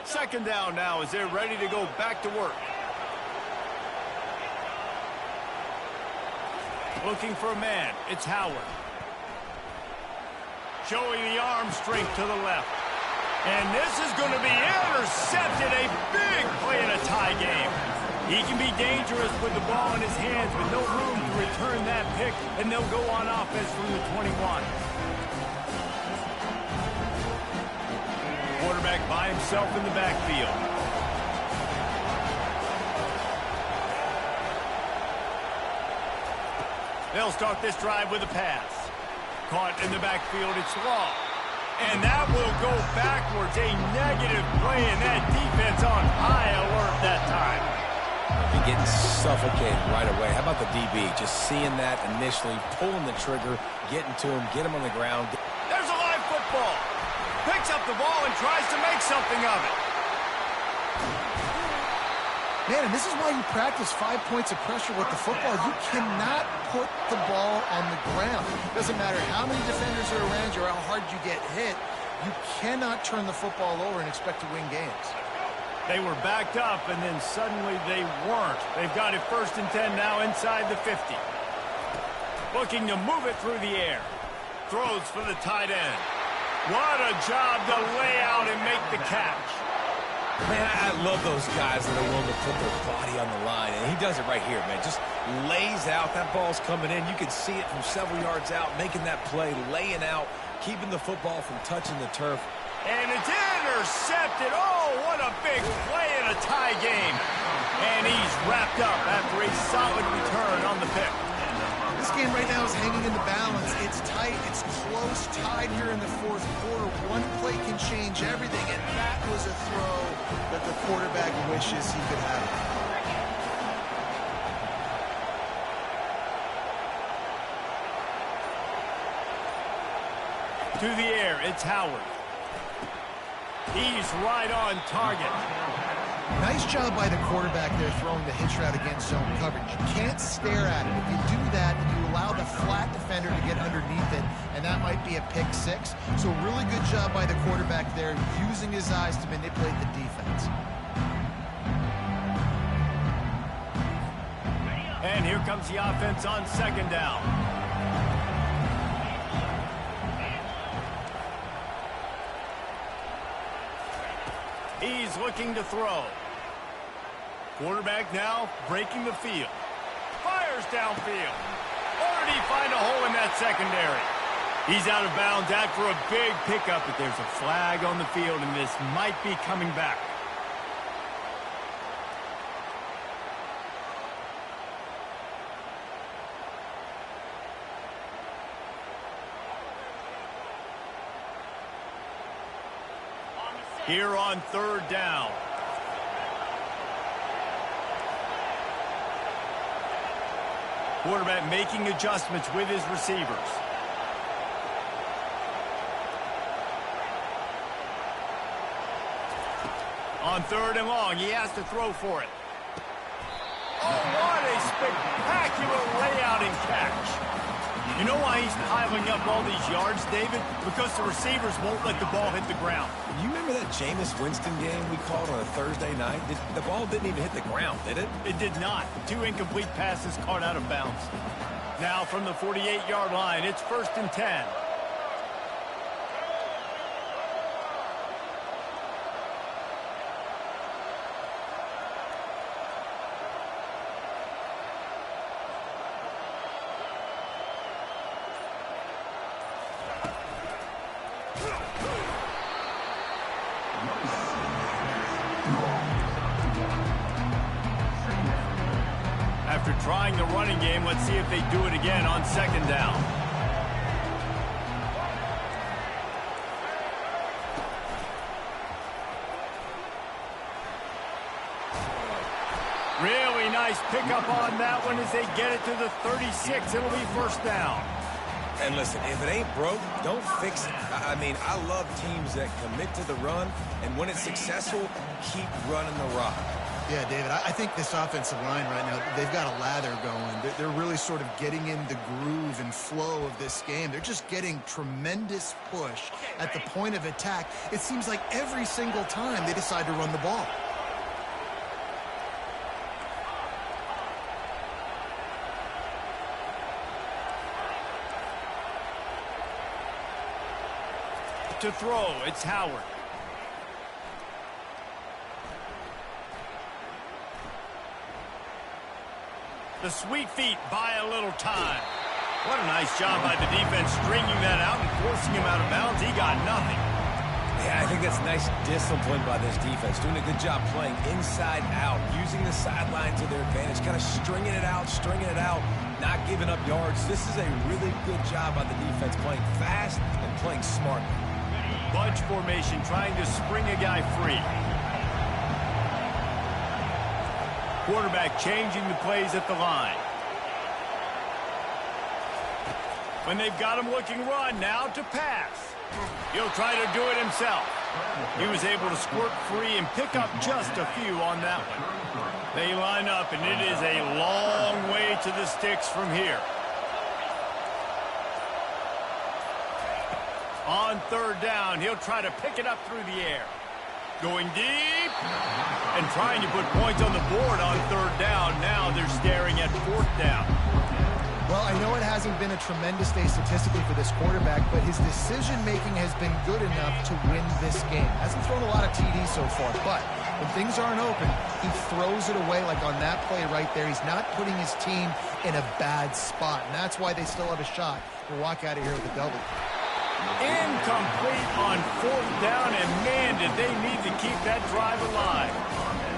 Second down now as they're ready to go back to work. Looking for a man. It's Howard. showing the arm strength to the left. And this is going to be intercepted. A big play in a tie game. He can be dangerous with the ball in his hands with no room to return that pick, and they'll go on offense from the 21. Quarterback by himself in the backfield. They'll start this drive with a pass. Caught in the backfield, it's Law. And that will go backwards. A negative play, and that defense on high alert that time. You're getting suffocated right away. How about the DB? Just seeing that initially, pulling the trigger, getting to him, get him on the ground. There's a live football. Picks up the ball and tries to make something of it. Man, and this is why you practice 5 points of pressure with the football. You cannot put the ball on the ground. Doesn't matter how many defenders are around you or how hard you get hit. You cannot turn the football over and expect to win games. They were backed up, and then suddenly they weren't. They've got it 1st and 10 now inside the 50. Looking to move it through the air. Throws for the tight end. What a job to lay out and make the catch. Man, I love those guys that are willing to put their body on the line, and he does it right here, man. Just lays out. That ball's coming in. You can see it from several yards out, making that play, laying out, keeping the football from touching the turf. And it's intercepted. Oh, what a big play in a tie game. And he's wrapped up after a solid return on the pick. This game right now is hanging in the balance. It's tight. It's close, tied here in the 4th quarter. One play can change everything, and that was a throw that the quarterback wishes he could have. To the air, it's Howard. He's right on target. Nice job by the quarterback there throwing the hitch route against zone coverage. You can't stare at it. If you do that, you allow the flat defender to get underneath it, and that might be a pick 6. So really good job by the quarterback there, using his eyes to manipulate the defense. And here comes the offense on 2nd down. He's looking to throw. Quarterback now breaking the field. Fires downfield. Or did he find a hole in that secondary? He's out of bounds after a big pickup, but there's a flag on the field, and this might be coming back. Here on 3rd down. Quarterback making adjustments with his receivers. On 3rd and long, he has to throw for it. Oh, what a spectacular layout and catch. You know why he's piling up all these yards, David? Because the receivers won't let the ball hit the ground. You remember that Jameis Winston game we called on a Thursday night? The ball didn't even hit the ground, did it? It did not. 2 incomplete passes caught out of bounds. Now from the 48-yard line, it's 1st and 10. After trying the running game, let's see if they do it again on 2nd down. Really nice pickup on that one as they get it to the 36. It'll be 1st down. And listen, if it ain't broke, don't fix it. I mean, I love teams that commit to the run, and when it's successful, keep running the rock. Yeah, David, I think this offensive line right now, they've got a lather going. They're really sort of getting in the groove and flow of this game. They're just getting tremendous push at the point of attack. It seems like every single time they decide to run the ball. To throw, it's Howard. The sweet feet buy a little time. What a nice job by the defense stringing that out and forcing him out of bounds. He got nothing. Yeah, I think that's nice discipline by this defense. Doing a good job playing inside out, using the sideline to their advantage, kind of stringing it out, not giving up yards. This is a really good job by the defense, playing fast and playing smart. Bunch formation, trying to spring a guy free. Quarterback changing the plays at the line. When they've got him looking run, now to pass. He'll try to do it himself. He was able to squirt free and pick up just a few on that one. They line up, and it is a long way to the sticks from here. On third down, he'll try to pick it up through the air. Going deep and trying to put points on the board on third down. Now they're staring at fourth down. Well, I know it hasn't been a tremendous day statistically for this quarterback, but his decision-making has been good enough to win this game. Hasn't thrown a lot of TDs so far, but when things aren't open, he throws it away like on that play right there. He's not putting his team in a bad spot, and that's why they still have a shot to walk out of here with a double. Incomplete on fourth down, and man, did they need to keep that drive alive.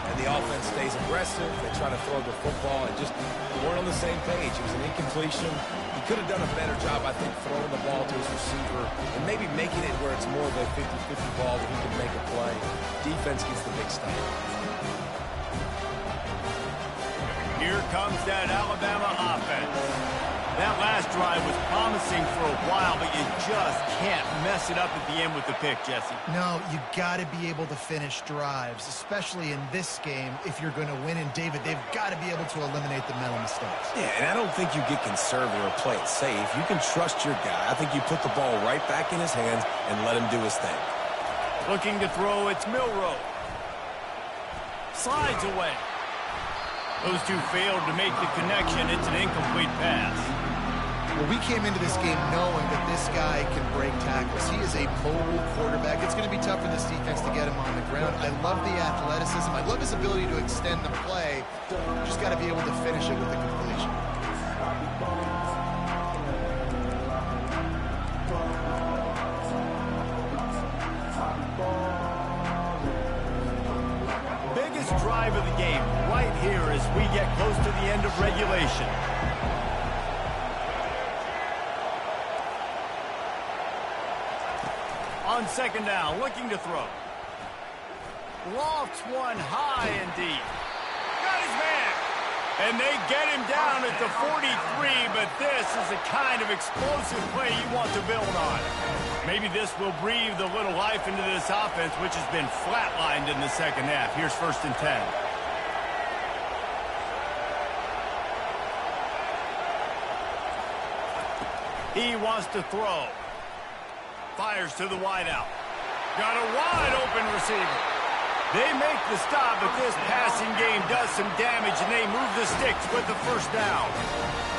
And the offense stays aggressive. They try to throw the football and just weren't on the same page. It was an incompletion. He could have done a better job, I think, throwing the ball to his receiver and maybe making it where it's more of a 50-50 ball that he can make a play. Defense gets the big stop. Here comes that Alabama offense. That last drive was promising for a while, but you just can't mess it up at the end with the pick, Jesse. No, you got to be able to finish drives, especially in this game. If you're going to win, and David, they've got to be able to eliminate the mental mistakes. Yeah, and I don't think you get conservative or play it safe. You can trust your guy. I think you put the ball right back in his hands and let him do his thing. Looking to throw, it's Milroe. Slides away. Those two failed to make the connection. It's an incomplete pass. Well, we came into this game knowing that this guy can break tackles. He is a mobile quarterback. It's going to be tough for this defense to get him on the ground. I love the athleticism. I love his ability to extend the play. Just got to be able to finish it with the completion. Biggest drive of the game right here as we get close to the end of regulation. On second down, looking to throw. Lofts one high and deep. Got his man. And they get him down at the 43, but this is the kind of explosive play you want to build on. Maybe this will breathe a little life into this offense, which has been flatlined in the second half. Here's 1st and 10. He wants to throw. Fires to the wideout. Got a wide-open receiver. They make the stop, but this passing game does some damage, and they move the sticks with the 1st down.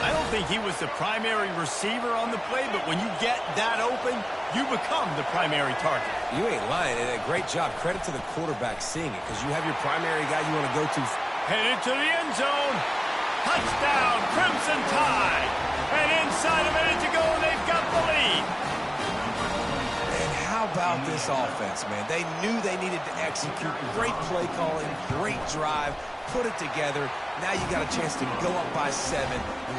I don't think he was the primary receiver on the play, but when you get that open, you become the primary target. You ain't lying, and a great job. Credit to the quarterback seeing it, because you have your primary guy you want to go to. Headed to the end zone. Touchdown, Crimson Tide. And inside a minute to go, and they've got the lead. How about this offense, man? They knew they needed to execute. Great play calling, great drive, put it together. Now you got a chance to go up by 7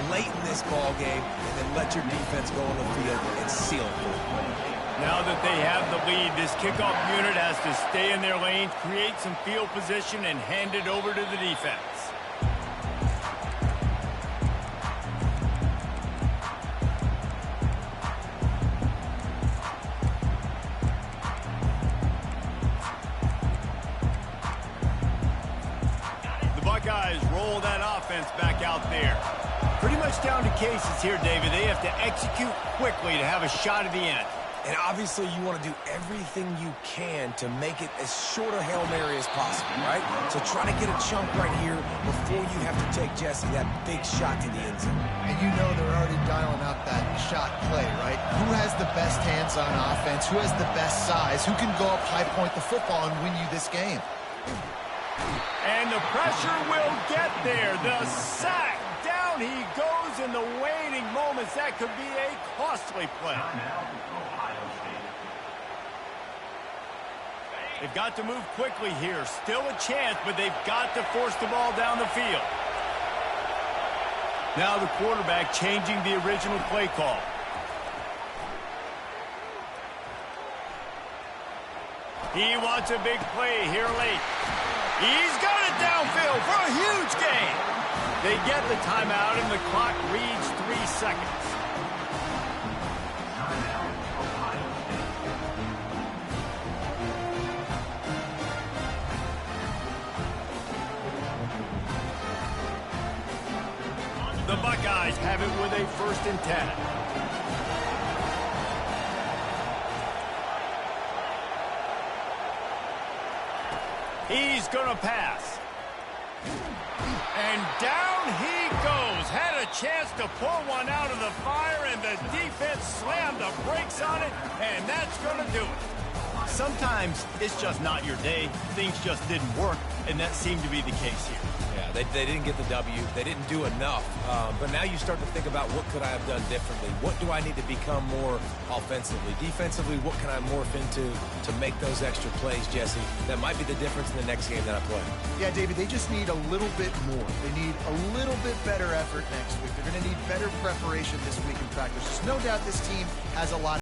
late in this ball game and then let your defense go on the field and seal it for them. Now that they have the lead, this kickoff unit has to stay in their lanes, create some field position, and hand it over to the defense. Buckeyes roll that offense back out there. Pretty much down to cases here, David. They have to execute quickly to have a shot at the end. And obviously you want to do everything you can to make it as short a Hail Mary as possible, right? So try to get a chunk right here before you have to take, Jesse, that big shot to the end zone. And you know they're already dialing up that shot play, right? Who has the best hands on offense? Who has the best size? Who can go up high point the football and win you this game? And the pressure will get there. The sack. Down he goes in the waning moments. That could be a costly play. Ohio State. They've got to move quickly here. Still a chance, but they've got to force the ball down the field. Now the quarterback changing the original play call. He wants a big play here late. He's got it downfield for a huge gain. They get the timeout, and the clock reads 3 seconds. Timeout, Ohio State. The Buckeyes have it with a 1st and 10. He's going to pass. And down he goes. Had a chance to pull one out of the fire, and the defense slammed the brakes on it, and that's going to do it. Sometimes it's just not your day. Things just didn't work, and that seemed to be the case here. Yeah, they didn't get the W. They didn't do enough. But now you start to think about, what could I have done differently? What do I need to become more offensively? Defensively, what can I morph into to make those extra plays, Jesse? That might be the difference in the next game that I play. Yeah, David, they just need a little bit more. They need a little bit better effort next week. They're going to need better preparation this week in practice. There's no doubt this team has a lot